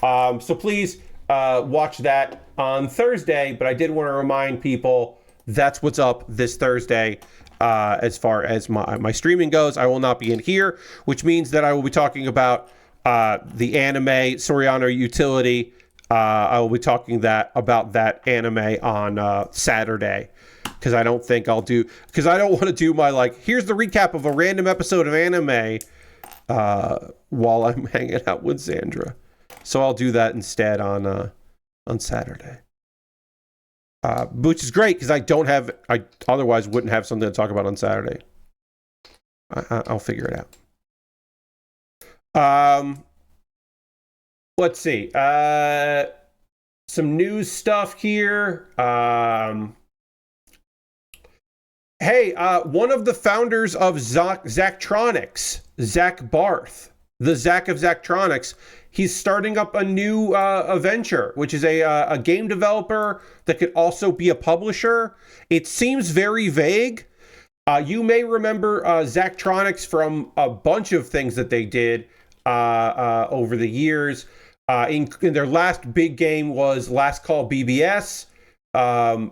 So please watch that on Thursday, but I did want to remind people that's what's up this Thursday. As far as my streaming goes, I will not be in here, which means that I will be talking about the anime Soriano Utility. I will be talking about that anime on Saturday, because I don't think because I don't want to do my here's the recap of a random episode of anime while I'm hanging out with Xandra. So I'll do that instead on Saturday, which is great because I otherwise wouldn't have something to talk about on Saturday. I'll figure it out. Let's see. Some news stuff here. Hey, one of the founders of Zachtronics, Zach Barth, the Zach of Zachtronics, he's starting up a new venture, which is a game developer that could also be a publisher. It seems very vague. You may remember Zachtronics from a bunch of things that they did over the years. In their last big game was Last Call BBS. Then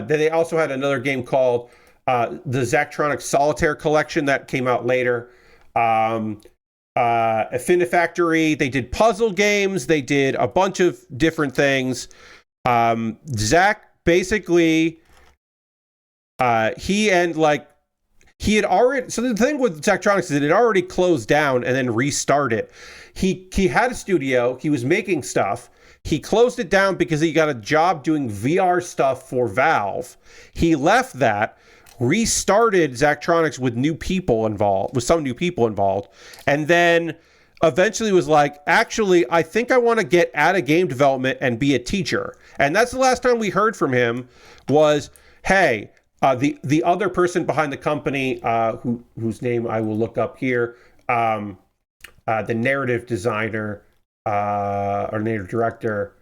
they also had another game called the Zachtronics Solitaire Collection that came out later. Affinifactory, they did puzzle games, they did a bunch of different things. Zach basically he had already, so the thing with Zachtronics is it had already closed down and then restarted. He had a studio, he was making stuff. He closed it down because he got a job doing VR stuff for Valve. He left that, restarted Zachtronics with some new people involved, and then eventually was like, actually, I think I want to get out of game development and be a teacher. And that's the last time we heard from him was, hey, the other person behind the company, whose name I will look up here, the narrative designer or narrative director,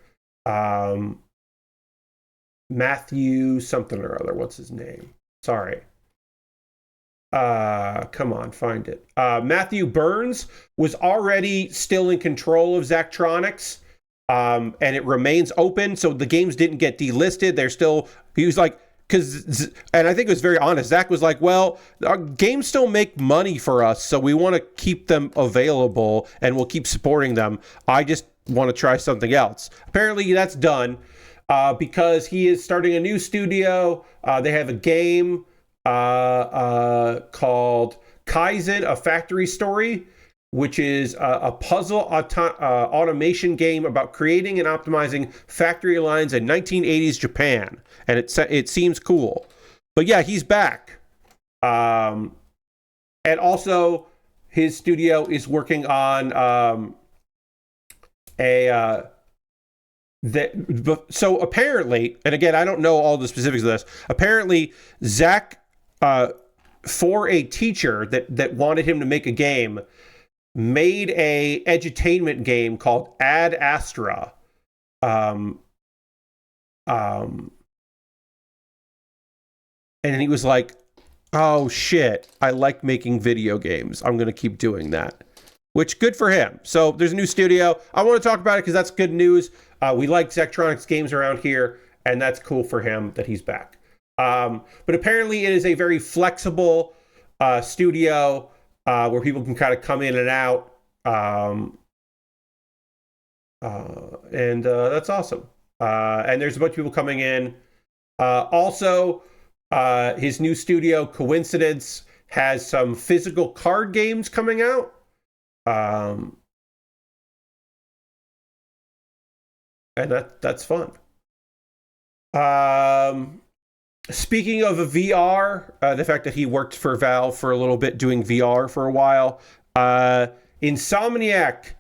Matthew something or other. What's his name? Sorry. Come on, find it. Matthew Burns was already still in control of Zachtronics, and it remains open, so the games didn't get delisted. He was like, and I think it was very honest. Zach was like, well, our games still make money for us, so we want to keep them available and we'll keep supporting them. I just want to try something else. Apparently that's done because he is starting a new studio. They have a game called Kaizen, A Factory Story, which is a puzzle automation game about creating and optimizing factory lines in 1980s Japan. And it seems cool. But yeah, he's back. And also, his studio is working on so apparently, and again, I don't know all the specifics of this. Apparently, Zach, for a teacher that wanted him to make a game, made a edutainment game called Ad Astra. And he was like, oh shit, I like making video games. I'm going to keep doing that. Which, good for him. So there's a new studio. I want to talk about it because that's good news. We like Zachtronics games around here, and that's cool for him that he's back. But apparently it is a very flexible studio where people can kind of come in and out. And that's awesome. And there's a bunch of people coming in. Also, his new studio, Coincidence, has some physical card games coming out. And that's fun. Speaking of a VR, the fact that he worked for Valve for a little bit doing VR for a while, Insomniac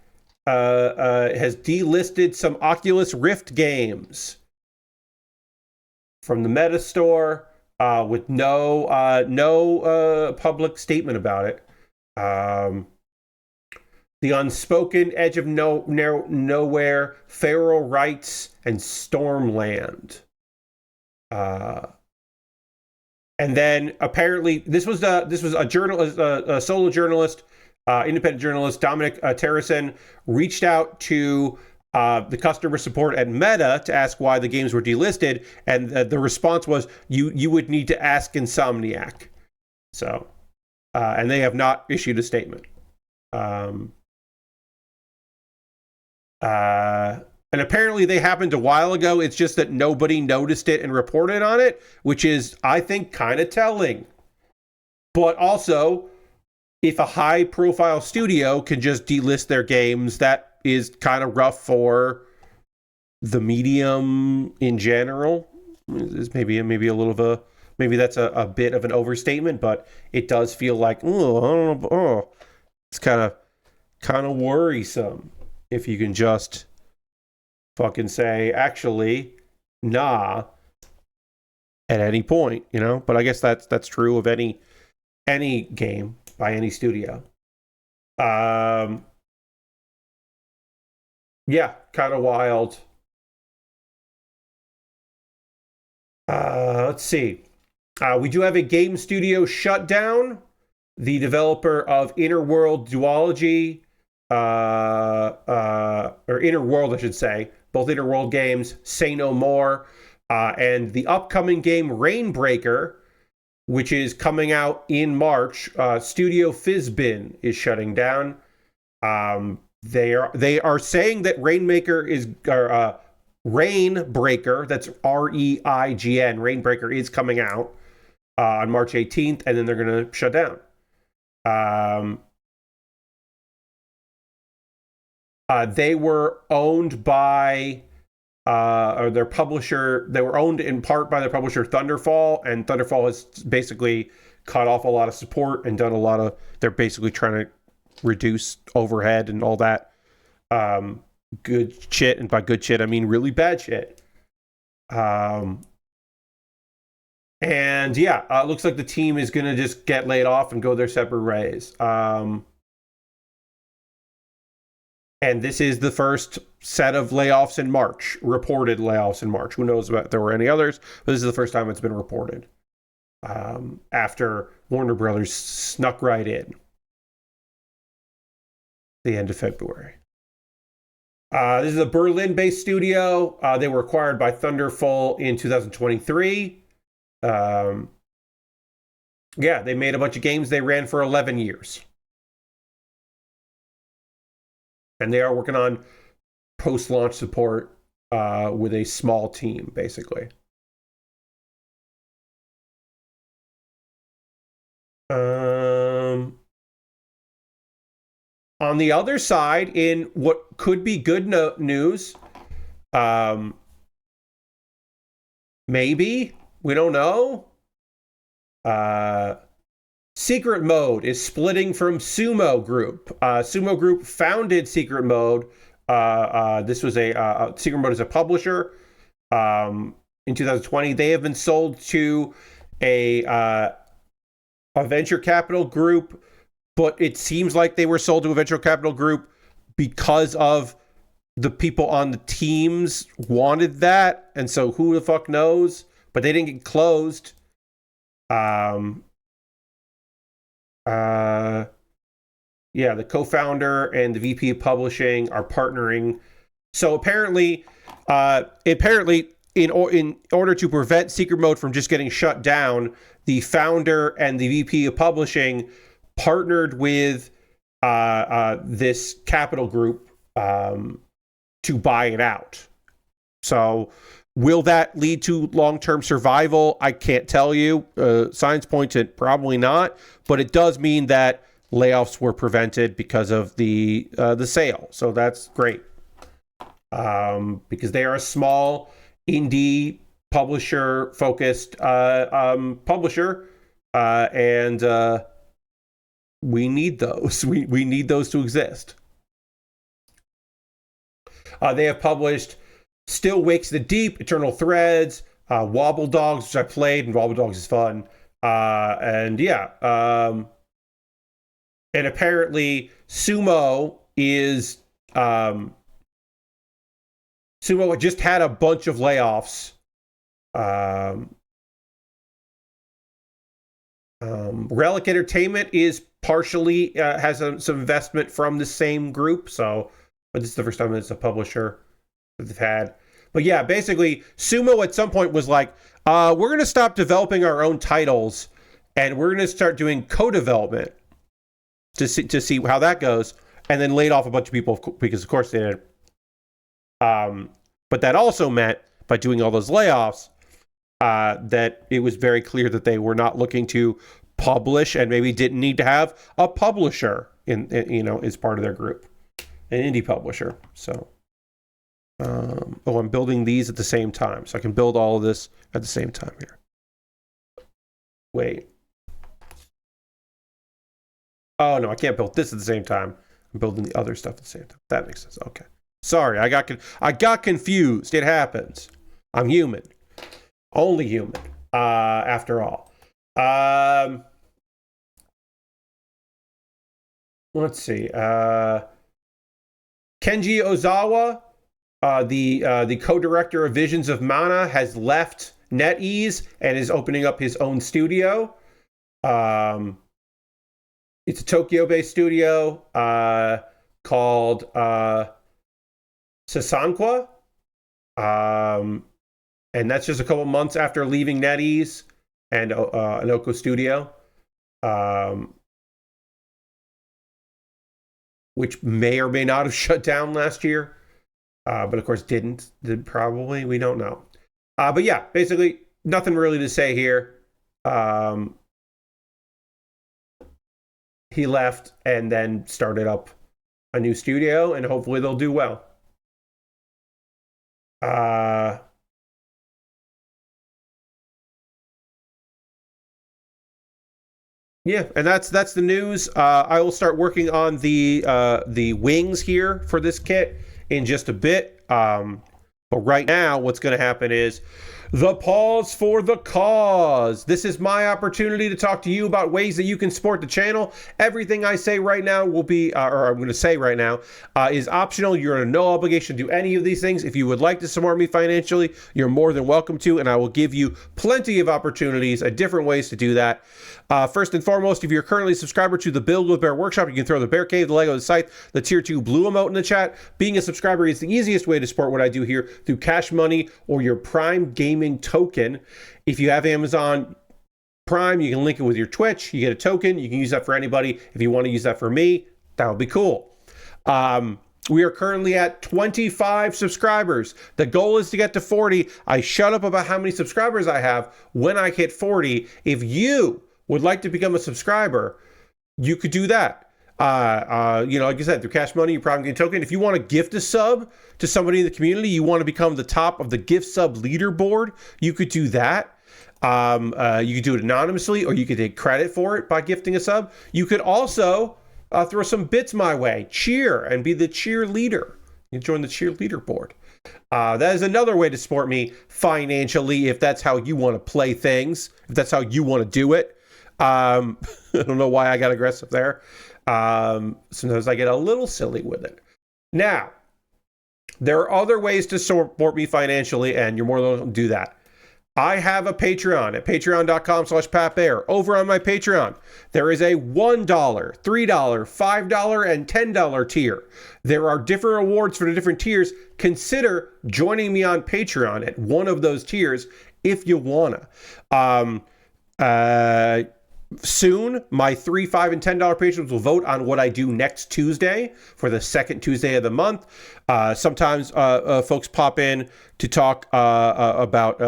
has delisted some Oculus Rift games from the Meta Store with no public statement about it. The Unspoken, Edge of Nowhere, Feral Rights, and Stormland. And then apparently this was a journalist, a solo journalist, independent journalist, Dominic Terrason, reached out to the customer support at Meta to ask why the games were delisted, and the response was, you would need to ask Insomniac. So, and they have not issued a statement. And apparently they happened a while ago. It's just that nobody noticed it and reported on it, which is, I think, kind of telling. But also, if a high-profile studio can just delist their games, that is kind of rough for the medium in general. It's maybe a little of a, maybe that's a bit of an overstatement, but it does feel like, it's kind of worrisome if you can just fucking say, actually, nah, at any point, you know? But I guess that's true of any game by any studio. Yeah, kind of wild. Let's see. We do have a game studio shut down. The developer of Inner World Duology, or Inner World, I should say, both Inner World games, Say No More, and the upcoming game Rainbreaker, which is coming out in March. Studio Fizbin is shutting down. They are saying that Rainbreaker, that's REIGN, Rainbreaker is coming out on March 18th, and then they're going to shut down. They were owned by, or their publisher, they were owned in part by their publisher Thunderfall, and Thunderfall has basically cut off a lot of support and done a lot of, they're basically trying to reduce overhead and all that good shit, and by good shit I mean really bad shit. And yeah, it looks like the team is going to just get laid off and go their separate ways. And this is the first set of layoffs in March, reported layoffs in March. Who knows if there were any others, but this is the first time it's been reported. After Warner Brothers snuck right in the end of February. This is a Berlin-based studio. They were acquired by Thunderful in 2023. Yeah, they made a bunch of games. They ran for 11 years. And they are working on post-launch support with a small team, basically. On the other side, in what could be good news, maybe, we don't know. Secret Mode is splitting from Sumo Group. Sumo Group founded Secret Mode. This was Secret Mode is a publisher. In 2020, they have been sold to a venture capital group, but it seems like they were sold to a venture capital group because of the people on the teams wanted that, and so who the fuck knows? But they didn't get closed. Yeah, the co-founder and the VP of publishing are partnering. So apparently, in order to prevent Secret Mode from just getting shut down, the founder and the VP of publishing partnered with this capital group to buy it out. So will that lead to long-term survival? I can't tell you. Signs point to probably not, but it does mean that layoffs were prevented because of the sale. So that's great. Because they are a small indie publisher focused publisher, and we need those. We need those to exist. They have published Still Wakes the Deep, Eternal Threads, Wobble Dogs, which I played, and Wobble Dogs is fun. And yeah, and apparently Sumo is Sumo just had a bunch of layoffs. Relic Entertainment is partially has some investment from the same group, so but this is the first time it's a publisher that they've had. But yeah, basically Sumo at some point was like, we're going to stop developing our own titles and we're going to start doing co-development to see how that goes, and then laid off a bunch of people because of course they did. But that also meant by doing all those layoffs that it was very clear that they were not looking to publish and maybe didn't need to have a publisher in as part of their group, an indie publisher. So, I'm building these at the same time, so I can build all of this at the same time here. Wait. Oh no, I can't build this at the same time. I'm building the other stuff at the same time. That makes sense. Okay. Sorry, I got confused. It happens. I'm human. Only human. After all. Let's see. Kenji Ozawa, the co-director of Visions of Mana, has left NetEase and is opening up his own studio. It's a Tokyo-based studio called Sasankwa. And that's just a couple months after leaving NetEase and Anoko Studio. Which may or may not have shut down last year. But of course did probably. We don't know. But yeah, basically nothing really to say here. He left and then started up a new studio, and hopefully they'll do well. Yeah, and that's the news. I will start working on the wings here for this kit in just a bit. But right now, what's going to happen is the pause for the cause. This is my opportunity to talk to you about ways that you can support the channel. Everything I say right now will be, or I'm going to say right now, is optional. You're under no obligation to do any of these things. If you would like to support me financially, you're more than welcome to, and I will give you plenty of opportunities, different ways to do that. First and foremost, if you're currently a subscriber to the Build with Bear Workshop, you can throw the Bear Cave, the Lego, the Scythe, the Tier 2 blue emote in the chat. Being a subscriber is the easiest way to support what I do here through Cash Money or your Prime Gaming token. If you have Amazon Prime, you can link it with your Twitch. You get a token. You can use that for anybody. If you want to use that for me, that would be cool. We are currently at 25 subscribers. The goal is to get to 40. I shut up about how many subscribers I have when I hit 40. If you would like to become a subscriber, you could do that. Like I said, through Cash Money, your Prime Game token. If you want to gift a sub to somebody in the community, you want to become the top of the gift sub leaderboard, you could do that. You could do it anonymously, or you could take credit for it by gifting a sub. You could also throw some bits my way, cheer, and be the cheerleader. You join the cheerleader board. That is another way to support me financially, if that's how you want to play things, if that's how you want to do it. I don't know why I got aggressive there. Sometimes I get a little silly with it. Now, there are other ways to support me financially, and you're more than welcome to do that. I have a Patreon at patreon.com/PatBear. Over on my Patreon, there is a $1, $3, $5, and $10 tier. There are different rewards for the different tiers. Consider joining me on Patreon at one of those tiers if you wanna. Soon, my $3, $5, and $10 patrons will vote on what I do next Tuesday for the second Tuesday of the month. Sometimes folks pop in to talk about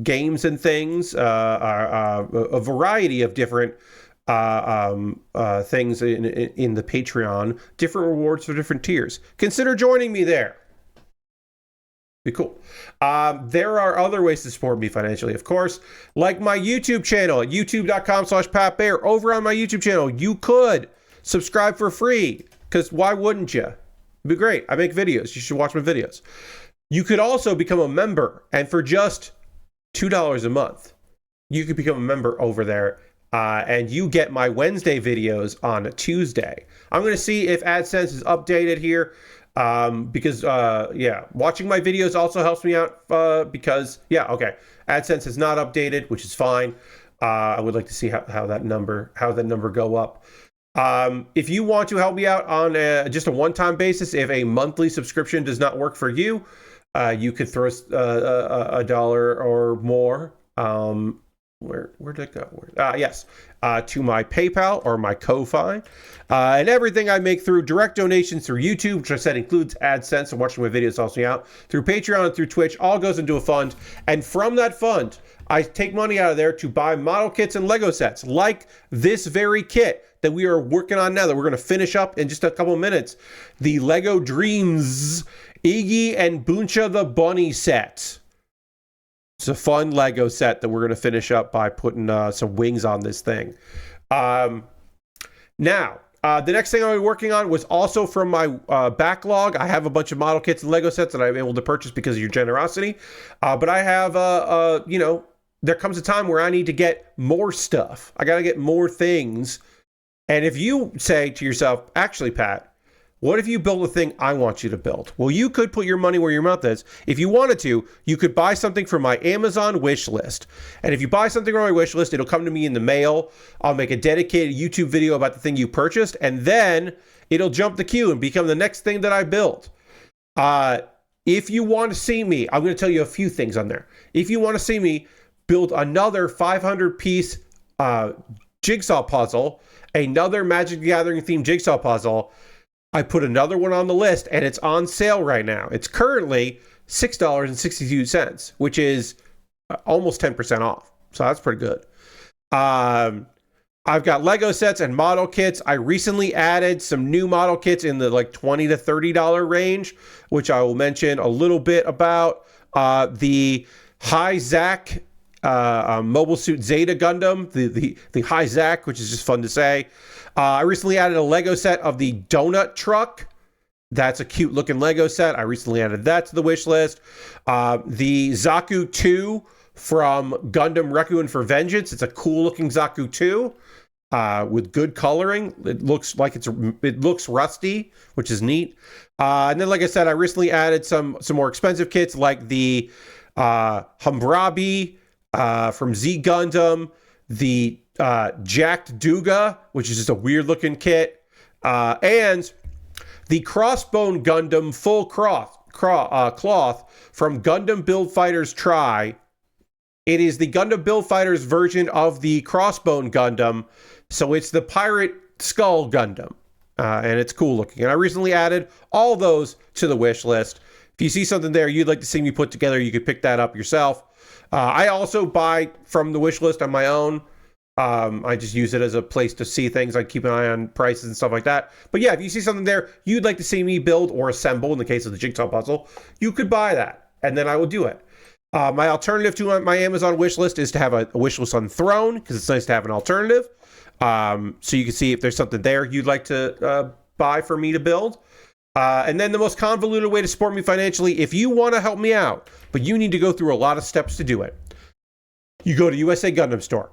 games and things, a variety of different things in the Patreon, different rewards for different tiers. Consider joining me there. Be cool. There are other ways to support me financially, of course, like my YouTube channel at youtube.com/PatBear. Over on my YouTube channel, you could subscribe for free, because why wouldn't you? It'd be great. I make videos. You should watch my videos. You could also become a member, and for just $2 a month, you could become a member over there, and you get my Wednesday videos on a Tuesday. I'm going to see if AdSense is updated here. Because watching my videos also helps me out, because AdSense is not updated, which is fine. I would like to see how that number go up. If you want to help me out on just a one-time basis, if a monthly subscription does not work for you, you could throw a dollar or more. Where did it go? To my PayPal or my Ko-Fi. And everything I make through direct donations through YouTube, which I said includes AdSense, and watching my videos helps me out, through Patreon and through Twitch, all goes into a fund. And from that fund, I take money out of there to buy model kits and Lego sets, like this very kit that we are working on now, that we're going to finish up in just a couple minutes. The Lego DREAMZzz Izzie and Bunchu the Bunny set. It's a fun Lego set that we're going to finish up by putting some wings on this thing. Now, the next thing I'll be working on was also from my backlog. I have a bunch of model kits and Lego sets that I'm able to purchase because of your generosity. But I have, there comes a time where I need to get more stuff. I got to get more things. And if you say to yourself, actually, Pat, what if you build a thing I want you to build? Well, you could put your money where your mouth is. If you wanted to, you could buy something from my Amazon wish list. And if you buy something from my wish list, it'll come to me in the mail. I'll make a dedicated YouTube video about the thing you purchased, and then it'll jump the queue and become the next thing that I build. If you want to see me, I'm going to tell you a few things on there. If you want to see me build another 500-piece jigsaw puzzle, another Magic the Gathering themed jigsaw puzzle, I put another one on the list, and it's on sale right now. It's currently $6.62, which is almost 10% off. So that's pretty good. I've got Lego sets and model kits. I recently added some new model kits in the like $20 to $30 range, which I will mention a little bit about. The High Zack Mobile Suit Zeta Gundam, the High Zack, which is just fun to say. I recently added a Lego set of the Donut Truck. That's a cute looking Lego set. I recently added that to the wish list. The Zaku 2 from Gundam Requiem for Vengeance. It's a cool looking Zaku 2 with good coloring. It looks like it looks rusty, which is neat. And then, like I said, I recently added some more expensive kits like the Humbrabi from Z Gundam, the Jacked Duga, which is just a weird looking kit, and the Crossbone Gundam full cloth from Gundam Build Fighters Try. It is the Gundam Build Fighters version of the Crossbone Gundam, so it's the Pirate Skull Gundam, and it's cool looking. And I recently added all those to the wish list. If you see something there you'd like to see me put together, you could pick that up yourself. I also buy from the wish list on my own. I just use it as a place to see things. I keep an eye on prices and stuff like that. But yeah, if you see something there you'd like to see me build or assemble, in the case of the jigsaw puzzle, you could buy that, and then I will do it. My alternative to my Amazon wish list is to have a wish list on Throne, because it's nice to have an alternative. So you can see if there's something there you'd like to buy for me to build. And then the most convoluted way to support me financially, if you want to help me out, but you need to go through a lot of steps to do it. You go to USA Gundam Store.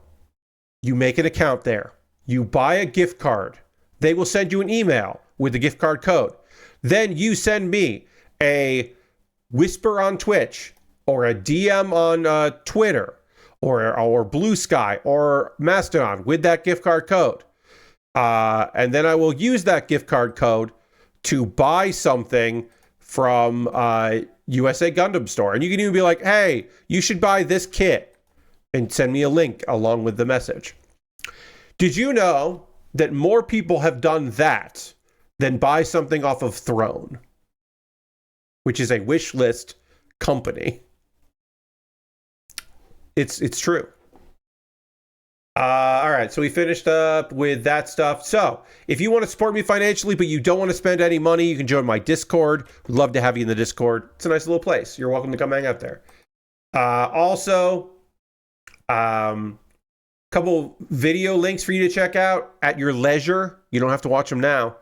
You make an account there. You buy a gift card. They will send you an email with the gift card code. Then you send me a whisper on Twitch or a DM on Twitter or Blue Sky or Mastodon with that gift card code. And then I will use that gift card code to buy something from USA Gundam Store. And you can even be like, hey, you should buy this kit, and send me a link along with the message. Did you know that more people have done that than buy something off of Throne, which is a wish list company? It's true. All right, so we finished up with that stuff. So if you want to support me financially, but you don't want to spend any money, you can join my Discord. We'd love to have you in the Discord. It's a nice little place. You're welcome to come hang out there. Also, couple video links for you to check out at your leisure. You don't have to watch them now.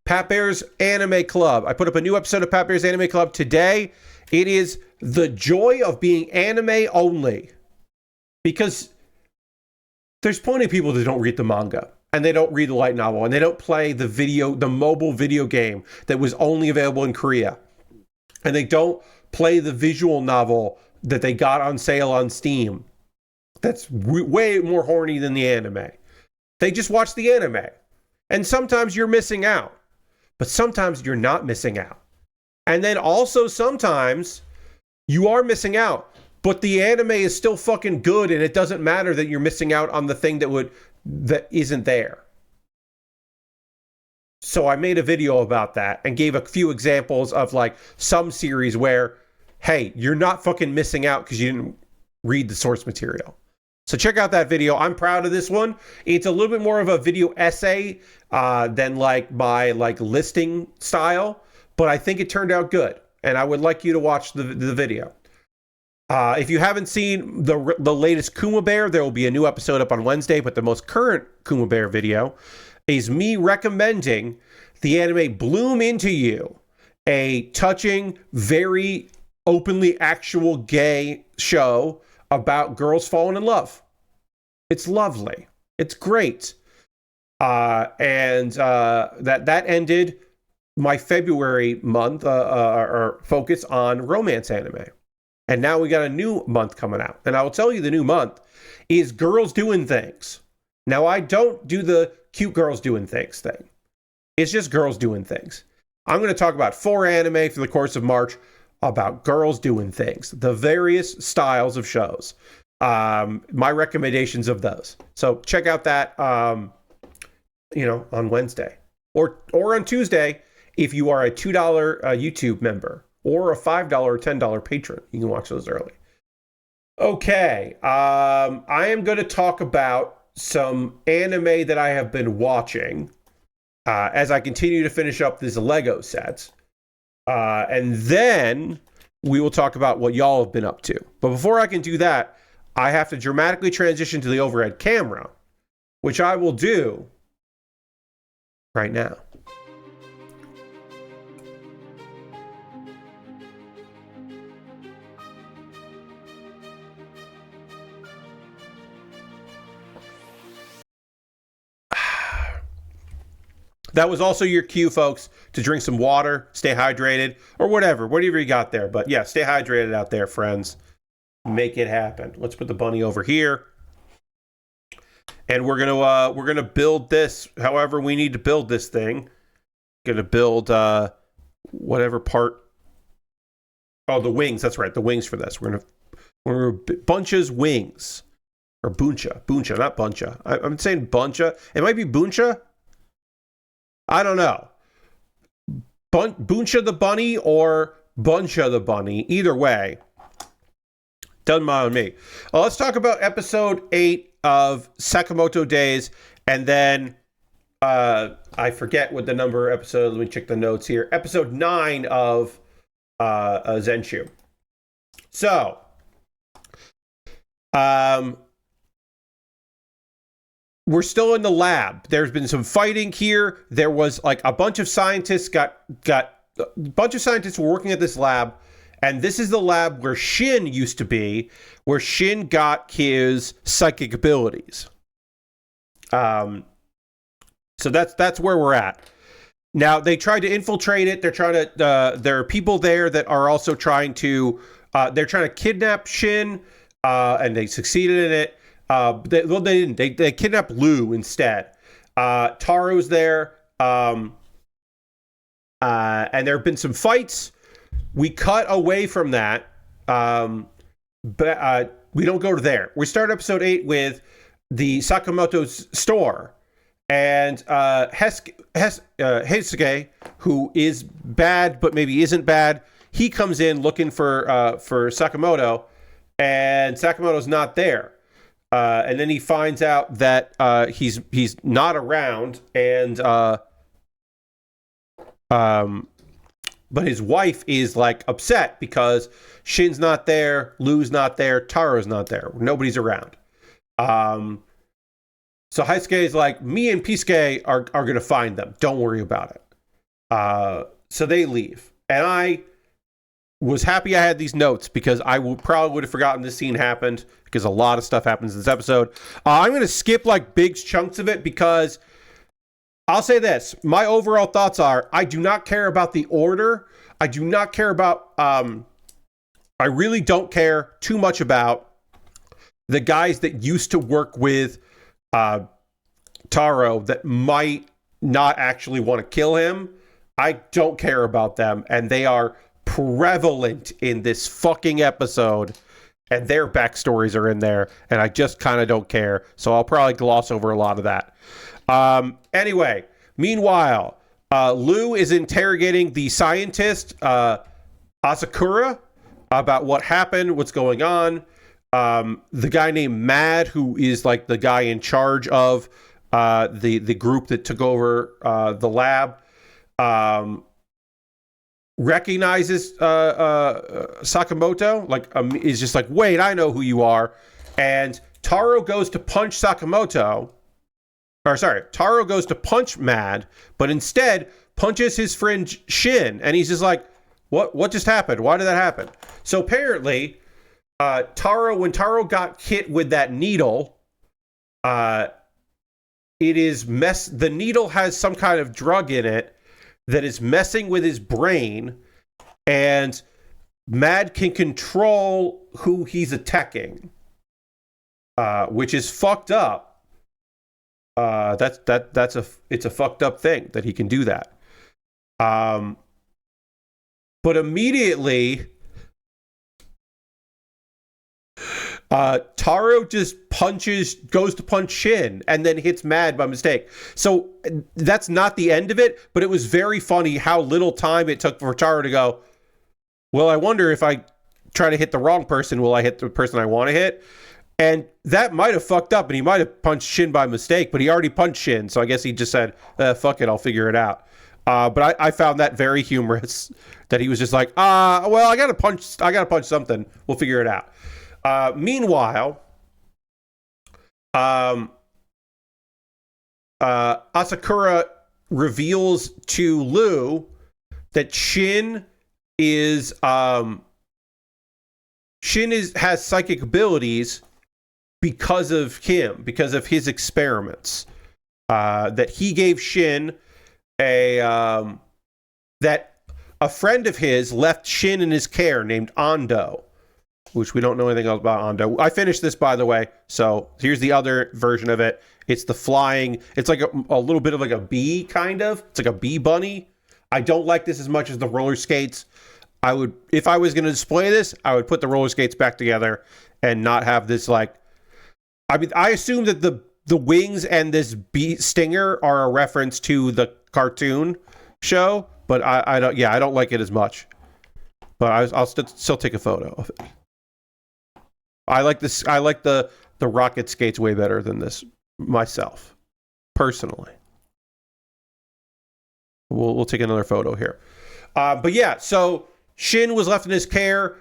Pat Baer's Anime Club. I put up a new episode of Pat Baer's Anime Club today. It is the joy of being anime only, because there's plenty of people that don't read the manga, and they don't read the light novel, and they don't play the mobile video game that was only available in Korea, and they don't play the visual novel that they got on sale on Steam. That's way more horny than the anime. They just watch the anime. And sometimes you're missing out, but sometimes you're not missing out. And then also sometimes you are missing out, but the anime is still fucking good, and it doesn't matter that you're missing out on the thing that isn't there. So I made a video about that and gave a few examples of like some series where, hey, you're not fucking missing out because you didn't read the source material. So check out that video. I'm proud of this one. It's a little bit more of a video essay than like my listing style, but I think it turned out good, and I would like you to watch the video. If you haven't seen the latest Kuma Baer, there will be a new episode up on Wednesday, but the most current Kuma Baer video is me recommending the anime Bloom Into You, a touching, very openly actual gay show about girls falling in love. It's lovely. It's great. And that ended my February month or focus on romance anime. And now we got a new month coming out. And I will tell you, the new month is girls doing things. Now, I don't do the cute girls doing things thing. It's just girls doing things. I'm going to talk about 4 anime for the course of March about girls doing things, the various styles of shows, my recommendations of those. So check out that, on Wednesday or on Tuesday, if you are a $2 YouTube member or a $5 or $10 patron, you can watch those early. Okay. I am going to talk about some anime that I have been watching, as I continue to finish up these Lego sets. And then we will talk about what y'all have been up to. But before I can do that, I have to dramatically transition to the overhead camera, which I will do right now. That was also your cue, folks, to drink some water, stay hydrated, or whatever you got there. But yeah, stay hydrated out there, friends. Make it happen. Let's put the bunny over here, and we're gonna build this however we need to build this thing. Gonna build whatever part. Oh, the wings. That's right, the wings for this. We're gonna Buncha's wings, or Buncha, not Buncha. I'm saying Buncha. It might be Buncha. I don't know. Buncha the bunny or Buncha the bunny. Either way, doesn't matter to me. Let's talk about episode 8 of Sakamoto Days, and then I forget what the number episode. Let me check the notes here. Episode 9 of ZENSHU. So Um, we're still in the lab. There's been some fighting here. There was like a bunch of scientists got a bunch of scientists were working at this lab, and this is the lab where Shin used to be, where Shin got his psychic abilities. So that's where we're at. Now they tried to infiltrate it. They're trying to. There are people there that are also trying to. They're trying to kidnap Shin, and they succeeded in it. They didn't. They kidnapped Lou instead. Taro's there, and there have been some fights. We cut away from that, but we don't go to there. We start episode 8 with the Sakamoto's store, and Heisuke, who is bad but maybe isn't bad, he comes in looking for Sakamoto, and Sakamoto's not there. And then he finds out that he's not around, and but his wife is like upset because Shin's not there, Lou's not there, Taro's not there, nobody's around. So Heisuke is like, me and Pisuke are gonna find them. Don't worry about it. So they leave, and I was happy I had these notes because I probably would have forgotten this scene happened because a lot of stuff happens in this episode. I'm going to skip like big chunks of it because I'll say this. My overall thoughts are I do not care about the order. I do not care about, I really don't care too much about the guys that used to work with Taro that might not actually want to kill him. I don't care about them, and they are prevalent in this fucking episode, and their backstories are in there, and I just kind of don't care, so I'll probably gloss over a lot of that. Anyway, meanwhile, Lou is interrogating the scientist, Asakura, about what happened, what's going on. The guy named Mad, who is like the guy in charge of the group that took over the lab, recognizes Sakamoto, like is just like, wait, I know who you are. And Taro goes to punch Sakamoto, or sorry, Taro goes to punch Mad, but instead punches his friend Shin, and he's just like, what just happened? Why did that happen? So apparently, when Taro got hit with that needle, the needle has some kind of drug in it that is messing with his brain, and Mad can control who he's attacking, which is fucked up. It's a fucked up thing that he can do that. But immediately, Taro just goes to punch Shin, and then hits Mad by mistake. So that's not the end of it, but it was very funny how little time it took for Taro to go, well, I wonder if I try to hit the wrong person, will I hit the person I want to hit? And that might have fucked up, and he might have punched Shin by mistake, but he already punched Shin, so I guess he just said, fuck it, I'll figure it out. But I found that very humorous, that he was just like, well, I gotta punch something, we'll figure it out. Meanwhile, Asakura reveals to Lou that Shin has psychic abilities because of him, because of his experiments. That he gave Shin that a friend of his left Shin in his care named Ando, which we don't know anything else about Ando. I finished this, by the way, so here's the other version of it. It's the flying, it's like a little bit of like a bee, kind of. It's like a bee bunny. I don't like this as much as the roller skates. If I was going to display this, I would put the roller skates back together and not have this like, I assume that the wings and this bee stinger are a reference to the cartoon show, but I don't like it as much. But I'll still take a photo of it. I like this. I like the rocket skates way better than this myself, personally. We'll take another photo here. But yeah, so Shin was left in his care.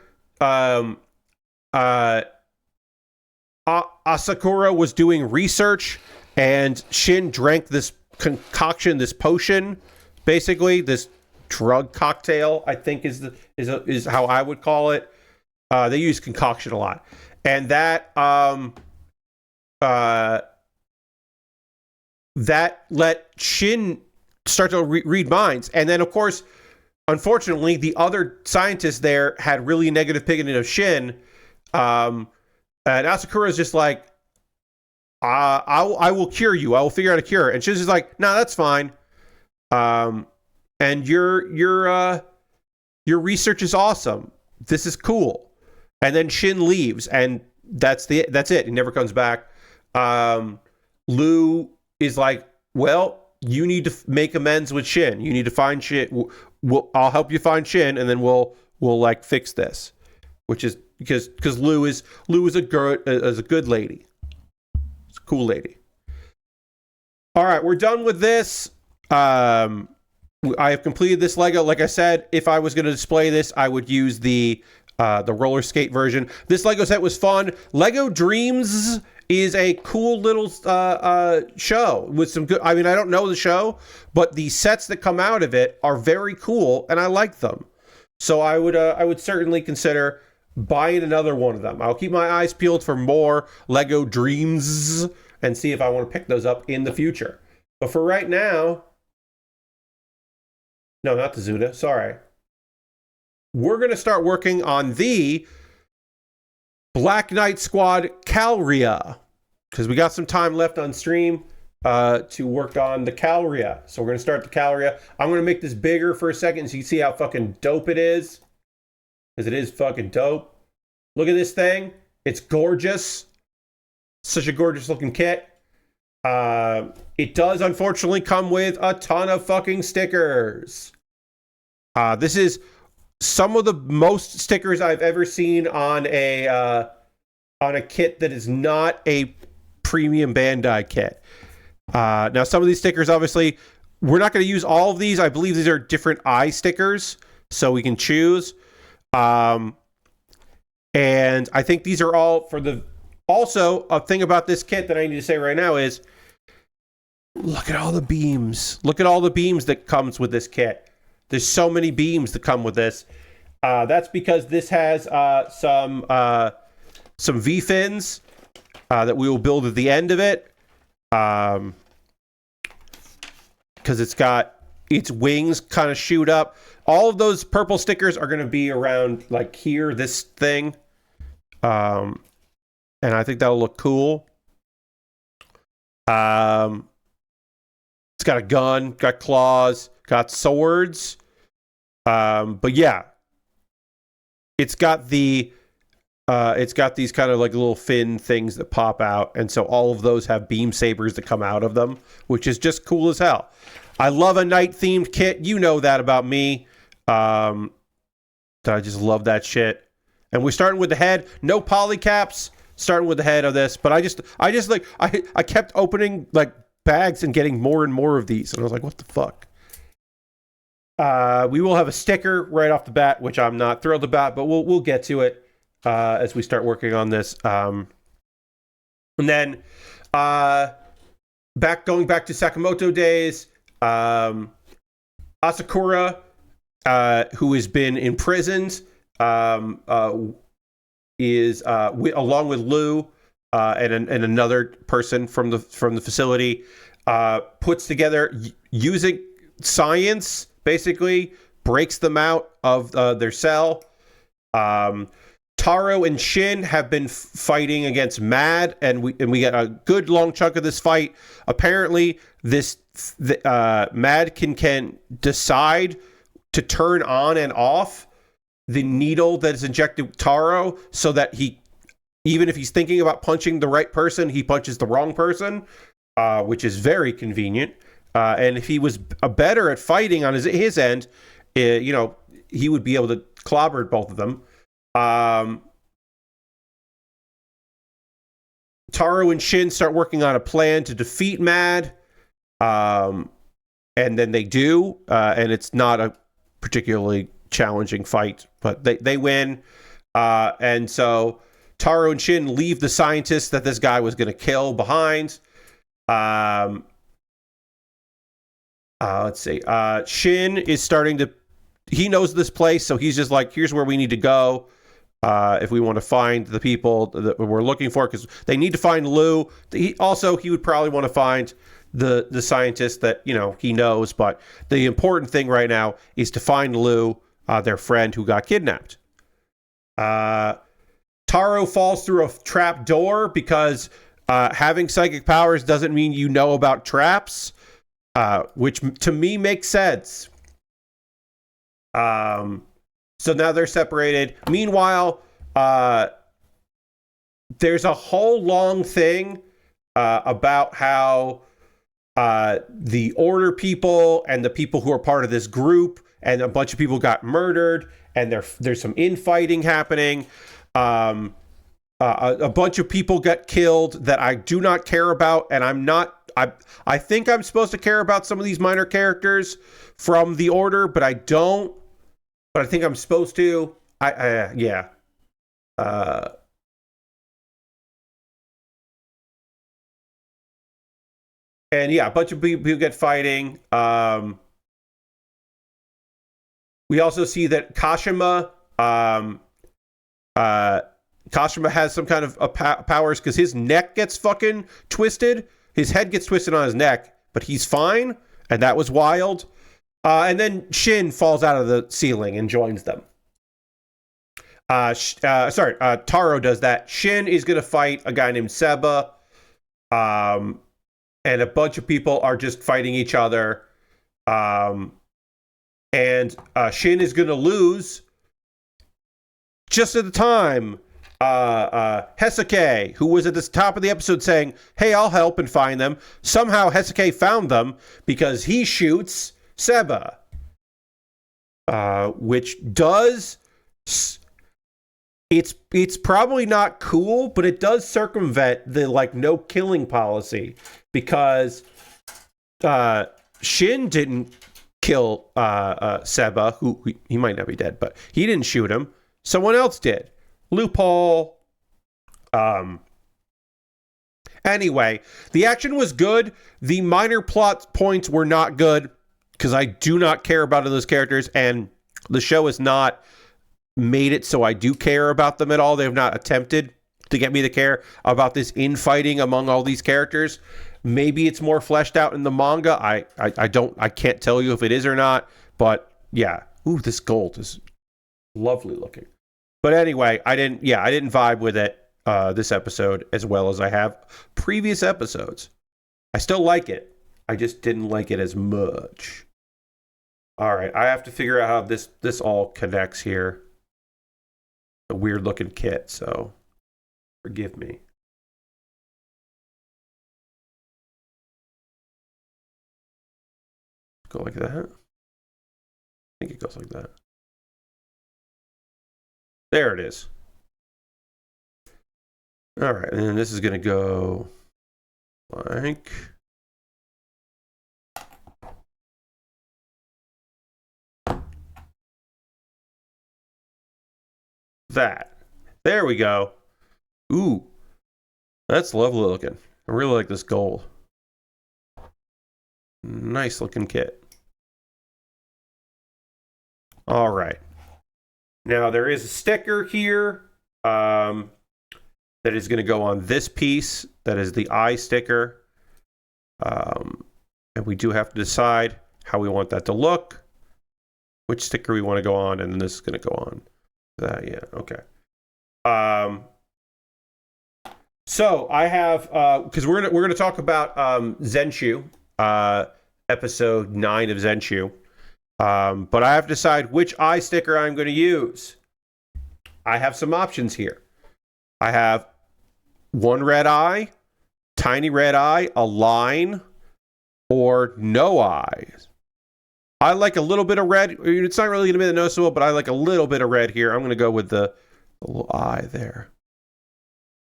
Asakura was doing research, and Shin drank this concoction, this potion, basically this drug cocktail, I think is how I would call it. They use concoction a lot, and that let Shin start to read minds. And then, of course, unfortunately, the other scientists there had really negative opinion of Shin. And Asakura is just like, I will cure you. I will figure out a cure. And Shin's just like, no, that's fine. And your research is awesome. This is cool. And then Shin leaves, and that's it. He never comes back. Lu is like, well, you need to make amends with Shin. You need to find Shin. I'll help you find Shin, and then we'll like fix this. Which is because Lu is a good lady. It's a cool lady. All right, we're done with this. I have completed this Lego. Like I said, if I was going to display this, I would use the roller skate version. This Lego set was fun. Lego DREAMZzz is a cool little show with some good. I mean, I don't know the show, but the sets that come out of it are very cool, and I like them. So I would certainly consider buying another one of them. I'll keep my eyes peeled for more Lego DREAMZzz and see if I want to pick those up in the future. But for right now, no, not the Zuda. Sorry. We're going to start working on the Black Knight Squad Calria, because we got some time left on stream to work on the Calria. So we're going to start the Calria. I'm going to make this bigger for a second so you can see how fucking dope it is, because it is fucking dope. Look at this thing. It's gorgeous. Such a gorgeous looking kit. It does unfortunately come with a ton of fucking stickers. This is some of the most stickers I've ever seen on a kit that is not a premium Bandai kit. Now, some of these stickers, obviously, we're not going to use all of these. I believe these are different eye stickers, so we can choose. And I think these are all for the... Also, a thing about this kit that I need to say right now is, look at all the beams. Look at all the beams that comes with this kit. There's so many beams that come with this. That's because this has some V-fins that we will build at the end of it. Because it's got its wings kind of shoot up. All of those purple stickers are going to be around like here, this thing. And I think that'll look cool. It's got a gun, got claws, got swords. But yeah, it's got these kind of like little fin things that pop out. And so all of those have beam sabers that come out of them, which is just cool as hell. I love a night themed kit. You know that about me. That I just love that shit. And we're starting with the head. No poly caps. Starting with the head of this. But I kept opening like bags and getting more and more of these. And I was like, what the fuck? We will have a sticker right off the bat, which I'm not thrilled about, but we'll get to it as we start working on this. And then going back to Sakamoto days, Asakura, who has been imprisoned, is along with Lu and another person from the facility, puts together using science. Basically, breaks them out of their cell. Taro and Shin have been fighting against Mad, and we get a good long chunk of this fight. Apparently, Mad can decide to turn on and off the needle that is injected Taro, so that even if he's thinking about punching the right person, he punches the wrong person, which is very convenient. And if he was better at fighting on his end, he would be able to clobber both of them. Taro and Shin start working on a plan to defeat Mad. And then they do. And it's not a particularly challenging fight, but they win. And so Taro and Shin leave the scientist that this guy was going to kill behind. Let's see. Shin is starting to... He knows this place, so he's just like, here's where we need to go if we want to find the people that we're looking for, because they need to find Lou. He would probably want to find the scientist that, he knows, but the important thing right now is to find Lou, their friend who got kidnapped. Taro falls through a trap door because having psychic powers doesn't mean you know about traps, which to me makes sense. So now they're separated. Meanwhile, there's a whole long thing about how the Order people and the people who are part of this group and a bunch of people got murdered, and there's some infighting happening. A bunch of people got killed that I do not care about, and I think I'm supposed to care about some of these minor characters from the Order, but I don't. But I think I'm supposed to. Yeah. And yeah, a bunch of people get fighting. We also see that Kashima has some kind of powers because his neck gets fucking twisted. His head gets twisted on his neck, but he's fine, and that was wild. And then Shin falls out of the ceiling and joins them. Taro does that. Shin is going to fight a guy named Seba. And a bunch of people are just fighting each other. And Shin is going to lose just at the time. Hesuke, who was at the top of the episode saying, hey, I'll help and find them. Somehow Hesuke found them because he shoots Seba, which does... It's probably not cool, but it does circumvent the no killing policy because Shin didn't kill Seba, who he might not be dead, but he didn't shoot him. Someone else did. Loophole. Anyway, the action was good. The minor plot points were not good because I do not care about those characters, and the show has not made it so I do care about them at all. They have not attempted to get me to care about this infighting among all these characters. Maybe it's more fleshed out in the manga. I can't tell you if it is or not, but yeah. Ooh, this gold is lovely looking. But anyway, I didn't vibe with it this episode as well as I have previous episodes. I still like it. I just didn't like it as much. All right, I have to figure out how this all connects here. A weird looking kit, so forgive me. Go like that. I think it goes like that. There it is. All right, and then this is going to go like that. There we go. Ooh, that's lovely looking. I really like this gold. Nice looking kit. All right. Now there is a sticker here that is going to go on this piece. That is the eye sticker. And we do have to decide how we want that to look, which sticker we want to go on, and then this is going to go on. Yeah, okay. So I have because we're gonna talk about ZENSHU, episode 9 of ZENSHU. But I have to decide which eye sticker I'm going to use. I have some options here. I have one red eye, tiny red eye, a line, or no eyes. I like a little bit of red. It's not really going to be the noticeable, but I like a little bit of red here. I'm going to go with the little eye there.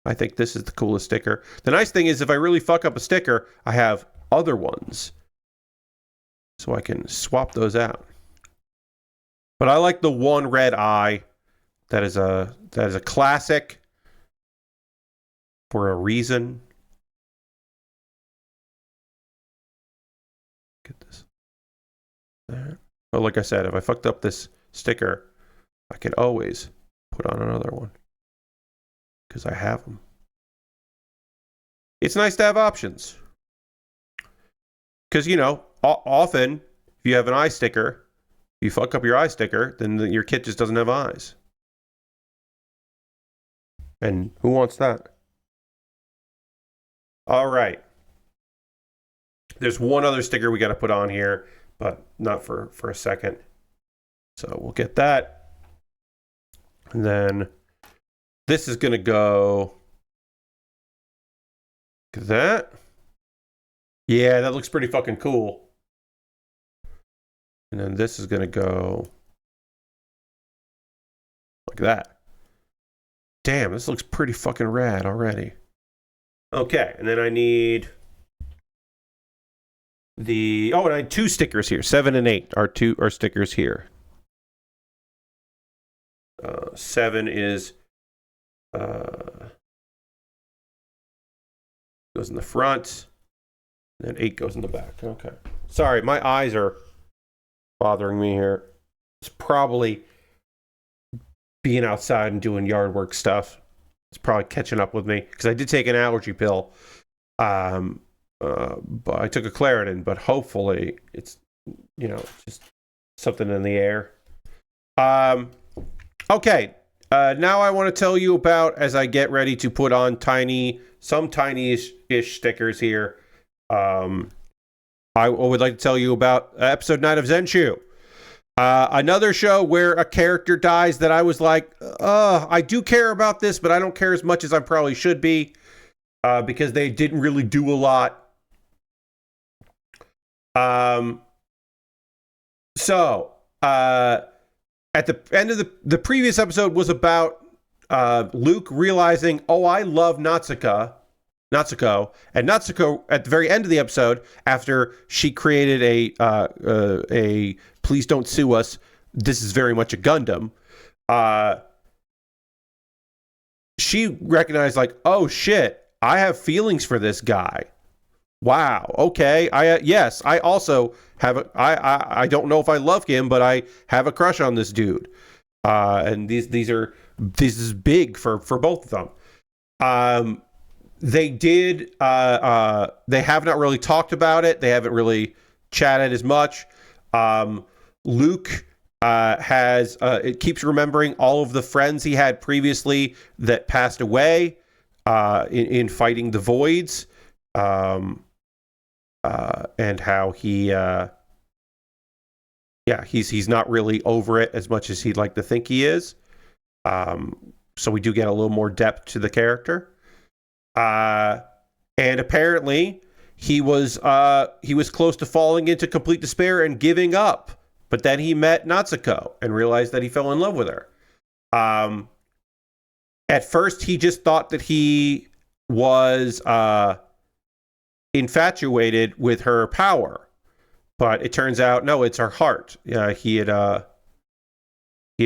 I think this is the coolest sticker. The nice thing is if I really fuck up a sticker, I have other ones. So I can swap those out. But I like the one red eye. That is a classic. for a reason. Get this. There. Oh, like I said, if I fucked up this sticker, I could always put on another one because I have them. It's nice to have options. Because, you know, often if you have an eye sticker, you fuck up your eye sticker, then your kit just doesn't have eyes. And who wants that? All right. There's one other sticker we got to put on here, but not for a second. So we'll get that. And then this is going to go... Look at that. Yeah, that looks pretty fucking cool. And then this is going to go like that. Damn, this looks pretty fucking rad already. Okay, and then I need the... Oh, and I need 2 stickers here. 7 and 8 are stickers here. 7 is... goes in the front. And 8 goes in the back. Okay. Sorry, my eyes are bothering me here. It's probably being outside and doing yard work stuff. It's probably catching up with me because I did take an allergy pill. But I took a Claritin, but hopefully it's, you know, just something in the air. Okay. Now I want to tell you about, as I get ready to put on some tiny-ish stickers here. I would like to tell you about episode 9 of ZENSHU. Another show where a character dies that I was like, I do care about this, but I don't care as much as I probably should be, because they didn't really do a lot. So, at the end of the previous episode was about Luke realizing, oh, I love Natsuko. And Natsuko, at the very end of the episode, after she created a please don't sue us, this is very much a Gundam, she recognized, like, oh shit, I have feelings for this guy. Wow, okay, I also have I don't know if I love him, but I have a crush on this dude. And this is big for both of them. They have not really talked about it. They haven't really chatted as much. Luke it keeps remembering all of the friends he had previously that passed away in fighting the voids, and how he's not really over it as much as he'd like to think he is. So we do get a little more depth to the character. And apparently he was close to falling into complete despair and giving up. But then he met Natsuko and realized that he fell in love with her. At first, he just thought that he was infatuated with her power. But it turns out, no, it's her heart. He had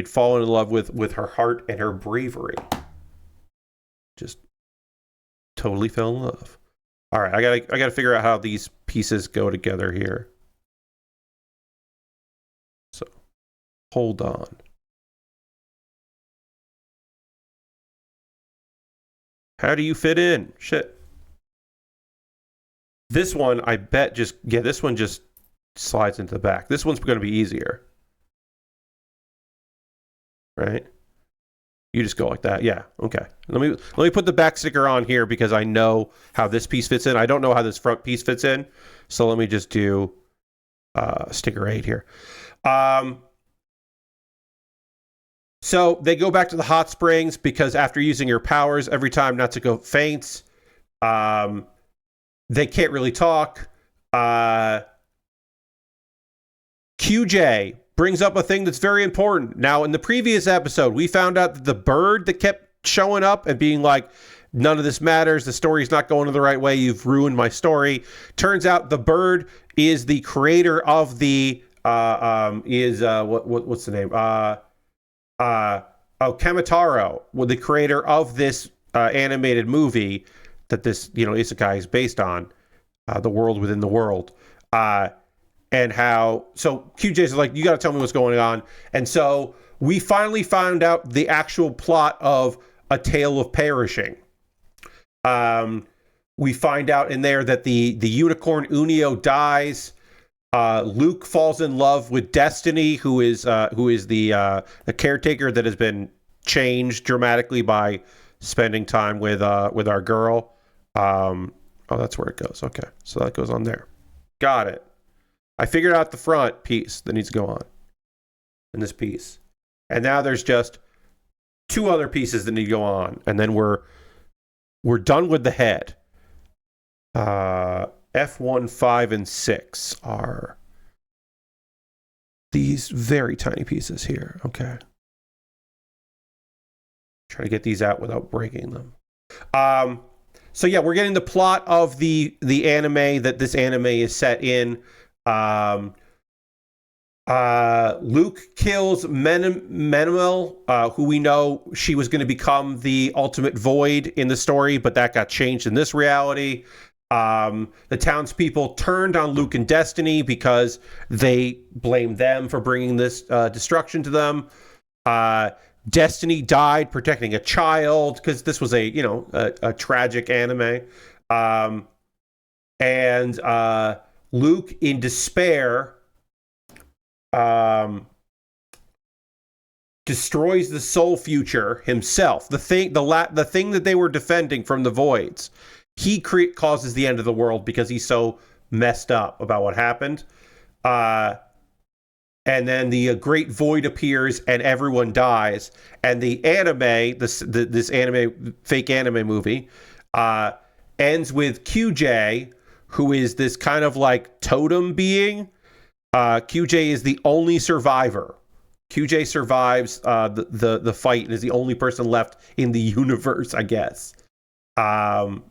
fallen in love with her heart and her bravery. Just totally fell in love. All right, I gotta figure out how these pieces go together here. So, hold on. How do you fit in? Shit. This one, I bet this one just slides into the back. This one's going to be easier. Right? You just go like that. Yeah. Okay. Let me put the back sticker on here because I know how this piece fits in. I don't know how this front piece fits in. So let me just do sticker 8 here. So they go back to the hot springs because after using her powers, every time Natsuko faints, they can't really talk. QJ brings up a thing that's very important. Now, in the previous episode, we found out that the bird that kept showing up and being like, none of this matters, the story's not going the right way, you've ruined my story. Turns out the bird is the creator of the what's the name? Kamataro, the creator of this animated movie that this, isekai is based on, the world within the world, and how, so QJ's like, you got to tell me what's going on. And so we finally found out the actual plot of A Tale of Perishing. We find out in there that the unicorn Unio dies. Luke falls in love with Destiny, who is the caretaker that has been changed dramatically by spending time with our girl. Oh, that's where it goes. Okay, so that goes on there. Got it. I figured out the front piece that needs to go on in this piece, and now there's just 2 other pieces that need to go on, and then we're done with the head. F1, 5, and 6 are these very tiny pieces here. Okay. Try to get these out without breaking them. So yeah, we're getting the plot of the anime that this anime is set in. Luke kills Menemel, who we know she was going to become the ultimate void in the story, but that got changed in this reality. The townspeople turned on Luke and Destiny because they blamed them for bringing this destruction to them. Destiny died protecting a child because this was a tragic anime. And Luke, in despair, destroys the soul future himself. The thing that they were defending from the voids. He causes the end of the world because he's so messed up about what happened. And then the great void appears and everyone dies. And the anime, this anime, fake anime movie, ends with QJ, who is this kind of like totem being. QJ is the only survivor. QJ survives the fight and is the only person left in the universe, I guess. And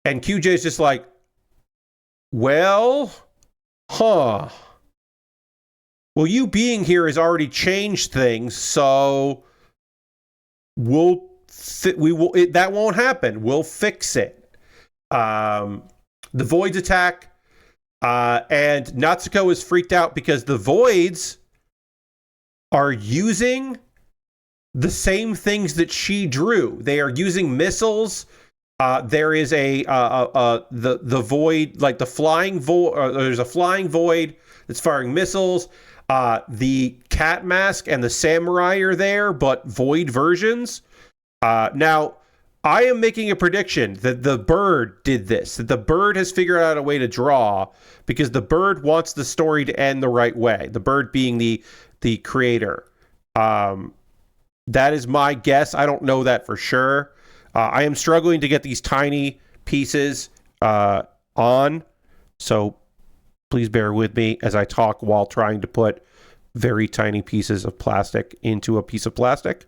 QJ is just like, well, well, you being here has already changed things, so that won't happen. We'll fix it. The voids attack, and Natsuko is freaked out because the voids are using the same things that she drew. They are using missiles. There is the void, like the flying void. There's a flying void that's firing missiles. The cat mask and the samurai are there, but void versions. Now, I am making a prediction that the bird did this. That the bird has figured out a way to draw because the bird wants the story to end the right way. The bird being the creator. That is my guess. I don't know that for sure. I am struggling to get these tiny pieces on, so please bear with me as I talk while trying to put very tiny pieces of plastic into a piece of plastic.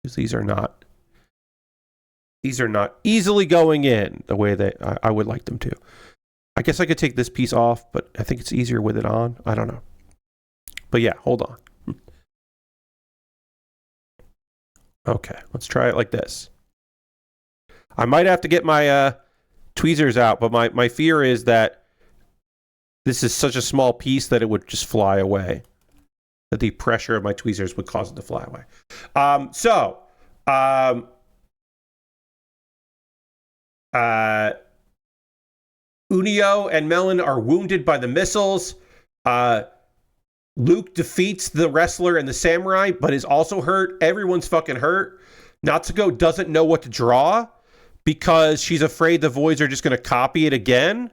Because these are not easily going in the way that I would like them to. I guess I could take this piece off, but I think it's easier with it on. I don't know. But yeah, hold on. Okay, let's try it like this. I might have to get my tweezers out, but my fear is that this is such a small piece that it would just fly away. That the pressure of my tweezers would cause it to fly away. Unio and Melon are wounded by the missiles. Luke defeats the wrestler and the samurai, but is also hurt. Everyone's fucking hurt. Natsuko doesn't know what to draw because she's afraid the voids are just going to copy it again.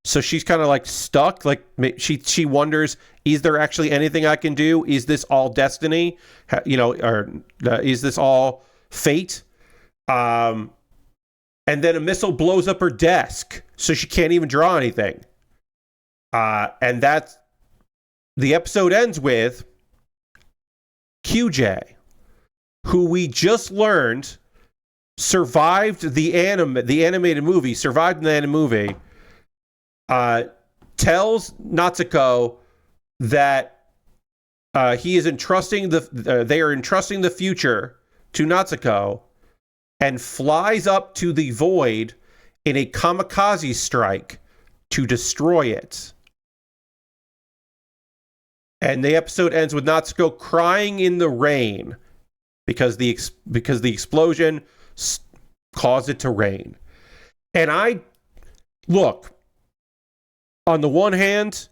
So she's kind of like stuck. Like she wonders, is there actually anything I can do? Is this all destiny? Or is this all fate? And then a missile blows up her desk, so she can't even draw anything. And that's the episode ends with QJ, who we just learned survived the animated movie, tells Natsuko that he is entrusting they are entrusting the future to Natsuko, and flies up to the void in a kamikaze strike to destroy it. And the episode ends with Natsuko crying in the rain because the explosion caused it to rain. And look, on the one hand,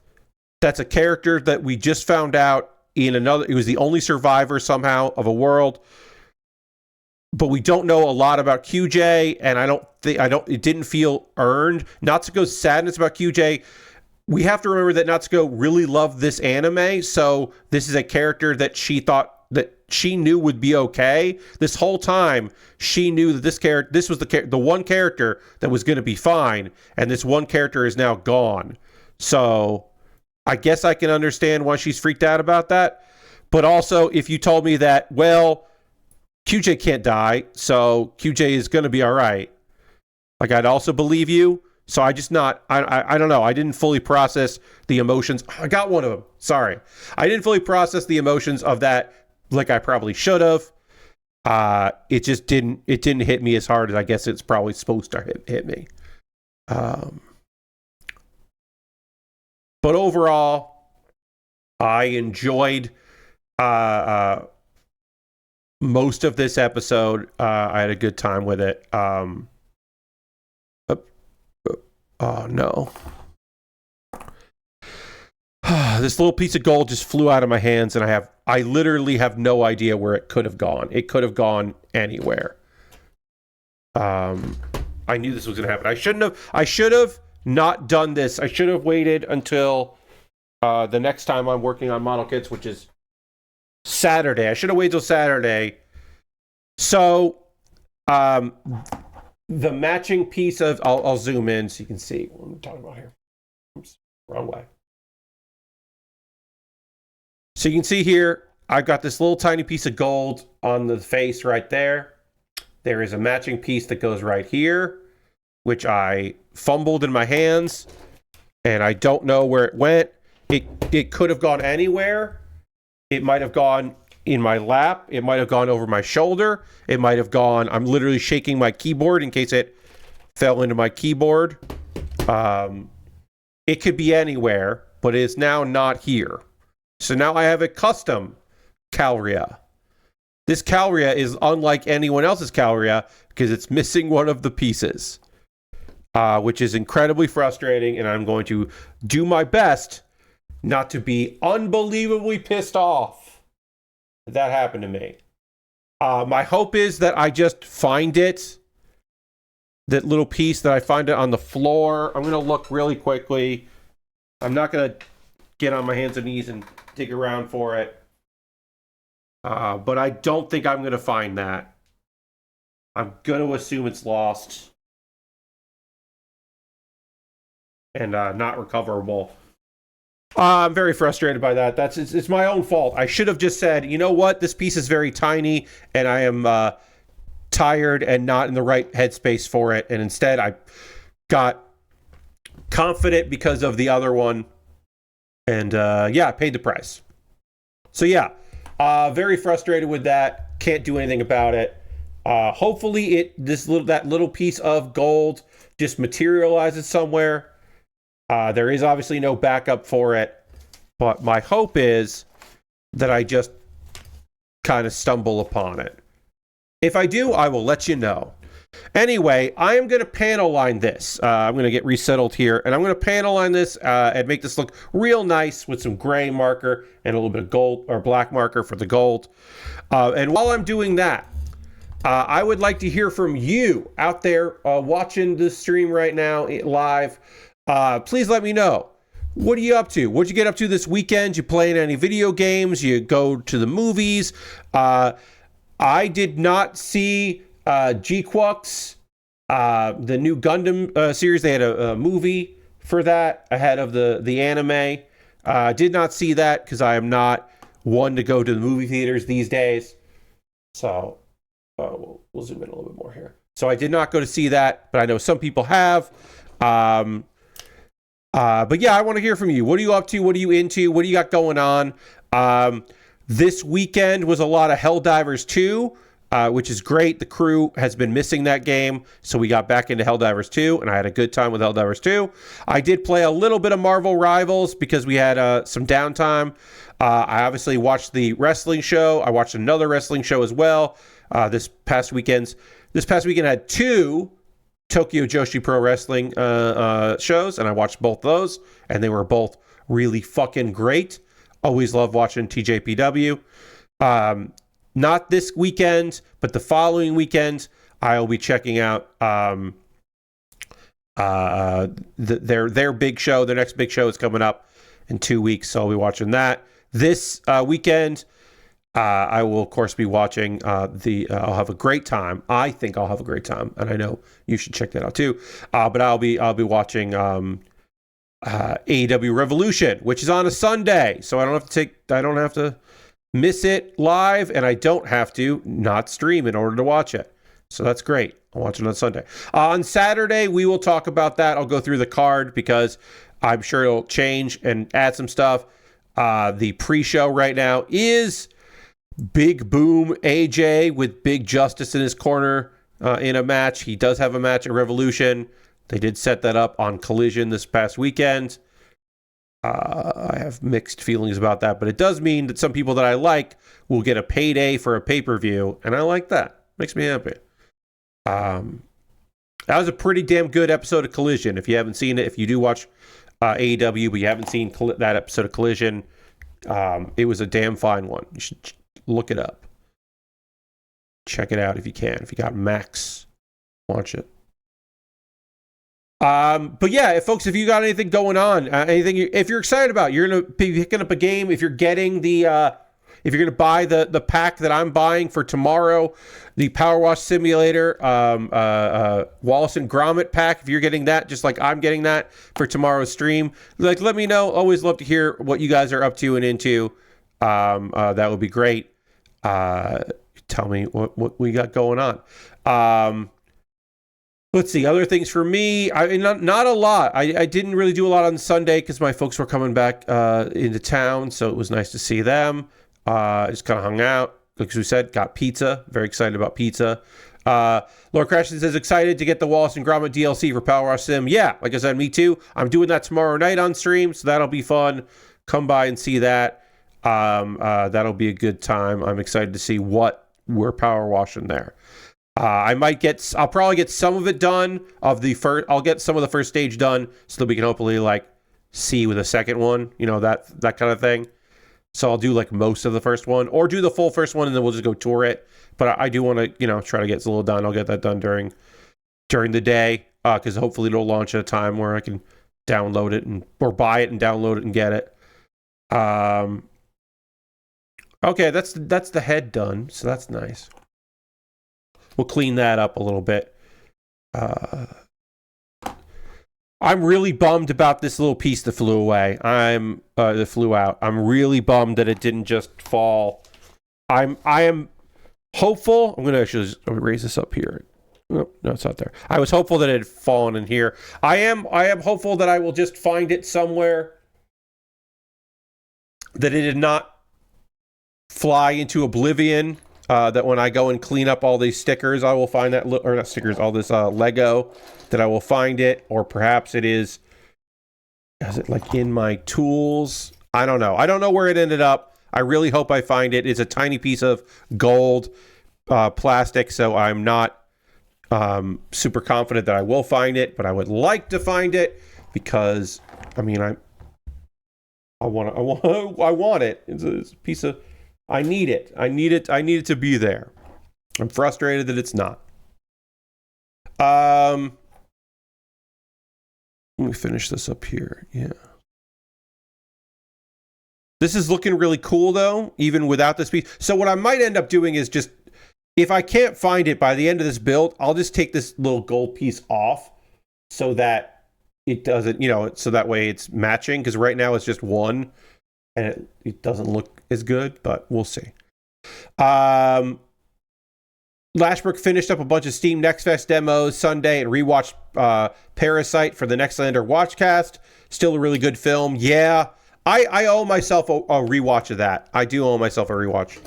that's a character that we just found out in another. It was the only survivor somehow of a world, but we don't know a lot about QJ, and it didn't feel earned. Natsuko's sadness about QJ. We have to remember that Natsuko really loved this anime, so this is a character that she thought that she knew would be okay. This whole time, she knew that this was the one character that was going to be fine, and this one character is now gone. So I guess I can understand why she's freaked out about that. But also, if you told me that, well, QJ can't die, so QJ is going to be all right, like, I'd also believe you. So I don't know. I didn't fully process the emotions. I got one of them. Sorry. I didn't fully process the emotions of that like I probably should have. It just didn't hit me as hard as I guess it's probably supposed to hit me. But overall, I enjoyed most of this episode. I had a good time with it. Oh, no. This little piece of gold just flew out of my hands, and I literally have no idea where it could have gone. It could have gone anywhere. I knew this was going to happen. I should have not done this. I should have waited until the next time I'm working on model kits, which is Saturday. I should have waited till Saturday. So, the matching piece of... I'll zoom in so you can see what I'm talking about here. Oops, wrong way. So you can see here, I've got this little tiny piece of gold on the face right there. There is a matching piece that goes right here, which I fumbled in my hands, and I don't know where it went. It could have gone anywhere. It might have gone in my lap. It might have gone over my shoulder. It might have gone... I'm literally shaking my keyboard in case it fell into my keyboard. It could be anywhere, but it is now not here. So now I have a custom Calria. This Calria is unlike anyone else's Calria because it's missing one of the pieces, which is incredibly frustrating, and I'm going to do my best not to be unbelievably pissed off that happened to me. My hope is that I just find it, that little piece, that I find it on the floor. I'm going to look really quickly. I'm not going to get on my hands and knees and dig around for it. But I don't think I'm going to find that. I'm going to assume it's lost and not recoverable. I'm very frustrated by that. It's my own fault. I should have just said, you know what? This piece is very tiny, and I am tired and not in the right headspace for it. And instead, I got confident because of the other one. And I paid the price. So very frustrated with that. Can't do anything about it. Hopefully, that little piece of gold just materializes somewhere. There is obviously no backup for it, but my hope is that I just kind of stumble upon it. If I do, I will let you know. Anyway, I am going to panel line this. I'm going to get resettled here, and I'm going to panel line this and make this look real nice with some gray marker and a little bit of gold or black marker for the gold. And while I'm doing that, I would like to hear from you out there watching this stream right now live. Please let me know. What are you up to? What'd you get up to this weekend? You playing any video games? You go to the movies? I did not see G-Quux, the new Gundam series. They had a movie for that ahead of the anime. Did not see that because I am not one to go to the movie theaters these days. So we'll zoom in a little bit more here. So I did not go to see that, but I know some people have. But yeah, I want to hear from you. What are you up to? What are you into? What do you got going on? This weekend was a lot of Helldivers 2, which is great. The crew has been missing that game, so we got back into Helldivers 2, and I had a good time with Helldivers 2. I did play a little bit of Marvel Rivals because we had some downtime. I obviously watched the wrestling show. I watched another wrestling show as well. This past weekend had 2 Tokyo Joshi Pro Wrestling shows, and I watched both those, and they were both really fucking great. Always love watching TJPW. Not this weekend, but the following weekend, I'll be checking out their big show. Their next big show is coming up in 2 weeks, so I'll be watching that. This weekend, I will, of course, be watching I'll have a great time. I think I'll have a great time, and I know you should check that out too. But I'll be watching AEW Revolution, which is on a Sunday, so I don't have to miss it live, and I don't have to not stream in order to watch it. So that's great. I'll watch it on Sunday. On Saturday, we will talk about that. I'll go through the card because I'm sure it'll change and add some stuff. The pre-show right now is Big Boom AJ with Big Justice in his corner in a match. He does have a match at Revolution. They did set that up on Collision this past weekend. I have mixed feelings about that, but it does mean that some people that I like will get a payday for a pay-per-view, and I like that. Makes me happy. That was a pretty damn good episode of Collision. If you haven't seen it, if you do watch AEW, but you haven't seen that episode of Collision, it was a damn fine one. You should look it up. Check it out if you can. If you got Max, watch it. But yeah, folks, if you got anything going on, if you're excited about, you're going to be picking up a game. If you're getting if you're going to buy the pack that I'm buying for tomorrow, the Power Wash Simulator, Wallace and Gromit pack, if you're getting that, just like I'm getting that for tomorrow's stream, let me know. Always love to hear what you guys are up to and into. That would be great. Tell me what we got going on. Let's see, other things for me. Not a lot. I didn't really do a lot on Sunday because my folks were coming back into town, so it was nice to see them. Just kind of hung out. Like we said, got pizza. Very excited about pizza. Lord Crashton says, excited to get the Wallace and Gromit DLC for Power Wash Sim. Yeah, like I said, me too. I'm doing that tomorrow night on stream, so that'll be fun. Come by and see that. That'll be a good time. I'm excited to see what we're power washing there. I'll probably get some of it done I'll get some of the first stage done so that we can hopefully see with a second one, that kind of thing. So I'll do most of the first one or do the full first one and then we'll just go tour it. But I do want to, try to get a little done. I'll get that done during the day because hopefully it'll launch at a time where I can download it or buy it and download it and get it. Okay, that's the head done. So that's nice. We'll clean that up a little bit. I'm really bummed about this little piece that flew away. That flew out. I'm really bummed that it didn't just fall. I am hopeful. I'm going to actually raise this up here. Oh, no, it's not there. I was hopeful that it had fallen in here. I am hopeful that I will just find it somewhere. That it did not fly into oblivion. That when I go and clean up all these stickers, I will find that, or not stickers, all this Lego, that I will find it, or perhaps is it in my tools? I don't know. I don't know where it ended up. I really hope I find it. It's a tiny piece of gold plastic, so I'm not super confident that I will find it, but I would like to find it because, I want it. It's a piece of... I need it. I need it to be there. I'm frustrated that it's not. Let me finish this up here. Yeah. This is looking really cool, though, even without this piece. So what I might end up doing is just, if I can't find it by the end of this build, I'll just take this little gold piece off so that it doesn't, so that way it's matching. Because right now it's just one. And it doesn't look as good, but we'll see. Lashbrook finished up a bunch of Steam Next Fest demos Sunday and rewatched Parasite for the Next Lander Watchcast. Still a really good film. Yeah, I owe myself a rewatch of that. I do owe myself a rewatch.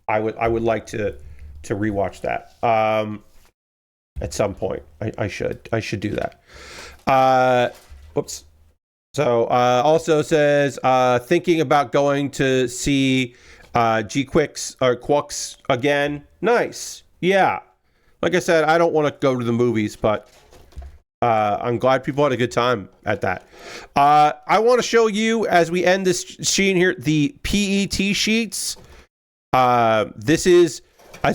I would like to rewatch that at some point. I should do that. Whoops. So also says thinking about going to see G-Quicks or Quux again. Nice. Yeah. Like I said, I don't want to go to the movies, but I'm glad people had a good time at that. I want to show you, as we end this scene here, the PET sheets. It's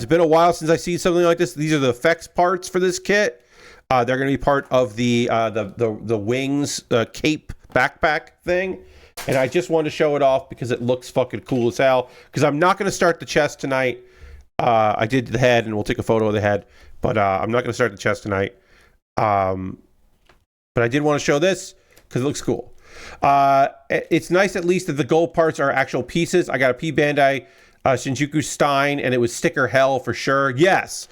been a while since I've seen something like this. These are the effects parts for this kit. They're going to be part of the wings cape backpack thing. And I just wanted to show it off because it looks fucking cool as hell. Because I'm not going to start the chest tonight. I did the head, and we'll take a photo of the head. But I'm not going to start the chest tonight. But I did want to show this because it looks cool. It's nice at least that the gold parts are actual pieces. I got a P Bandai Shinjuku Stein, and it was sticker hell for sure. Yes,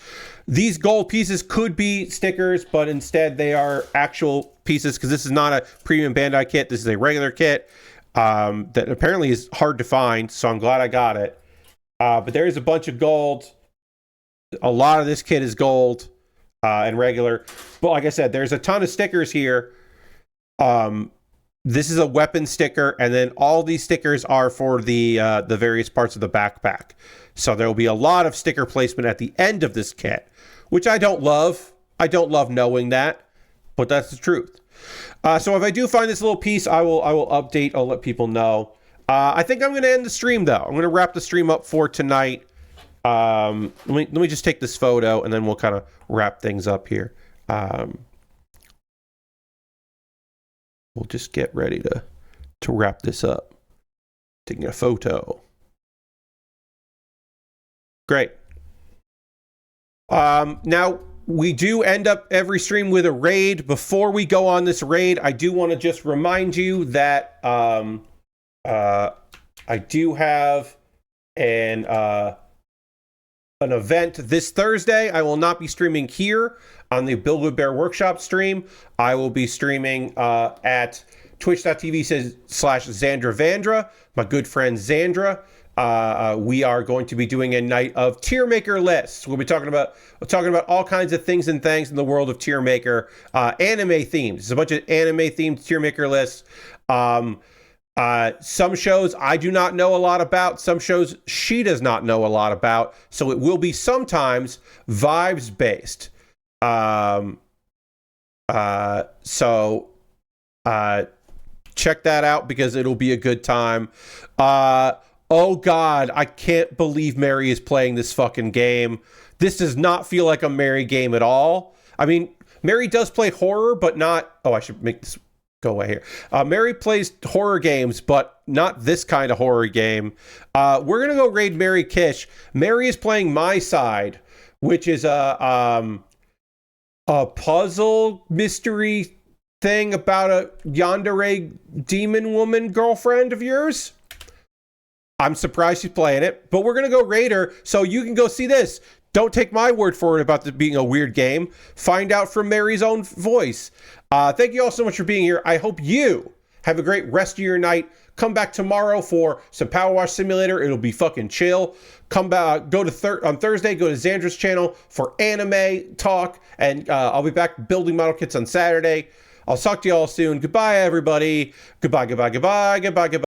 these gold pieces could be stickers, but instead they are actual pieces because this is not a premium Bandai kit. This is a regular kit that apparently is hard to find, so I'm glad I got it. But there is a bunch of gold. A lot of this kit is gold and regular. But like I said, there's a ton of stickers here. This is a weapon sticker, and then all these stickers are for the various parts of the backpack. So there will be a lot of sticker placement at the end of this kit, which I don't love. I don't love knowing that, but that's the truth. So if I do find this little piece, I will update. I'll let people know. I think I'm going to end the stream, though. I'm going to wrap the stream up for tonight. Let me just take this photo, and then we'll kind of wrap things up here. We'll just get ready to wrap this up. Taking a photo. Great. Now, we do end up every stream with a raid. Before we go on this raid, I do want to just remind you that I do have an event this Thursday. I will not be streaming here on the Build Good Bear Workshop stream. I will be streaming at twitch.tv/ZandraVandra, my good friend Zandra. We are going to be doing a night of tier maker lists. We'll be talking about all kinds of things and things in the world of tier maker, anime themes. There's a bunch of anime themed tier maker lists. Some shows I do not know a lot about. Some shows she does not know a lot about. So it will be sometimes vibes based. Check that out because it'll be a good time. Oh God, I can't believe Mary is playing this fucking game. This does not feel like a Mary game at all. I mean, Mary does play horror, but not... Oh, I should make this go away here. Mary plays horror games, but not this kind of horror game. We're going to go raid Mary Kish. Mary is playing My Side, which is a puzzle mystery thing about a yandere demon woman girlfriend of yours. I'm surprised she's playing it, but we're going to go raid her so you can go see this. Don't take my word for it about it being a weird game. Find out from Mary's own voice. Thank you all so much for being here. I hope you have a great rest of your night. Come back tomorrow for some Power Wash Simulator. It'll be fucking chill. Come back, on Thursday, go to Zandra's channel for anime talk, and I'll be back building model kits on Saturday. I'll talk to you all soon. Goodbye, everybody. Goodbye, goodbye, goodbye, goodbye, goodbye.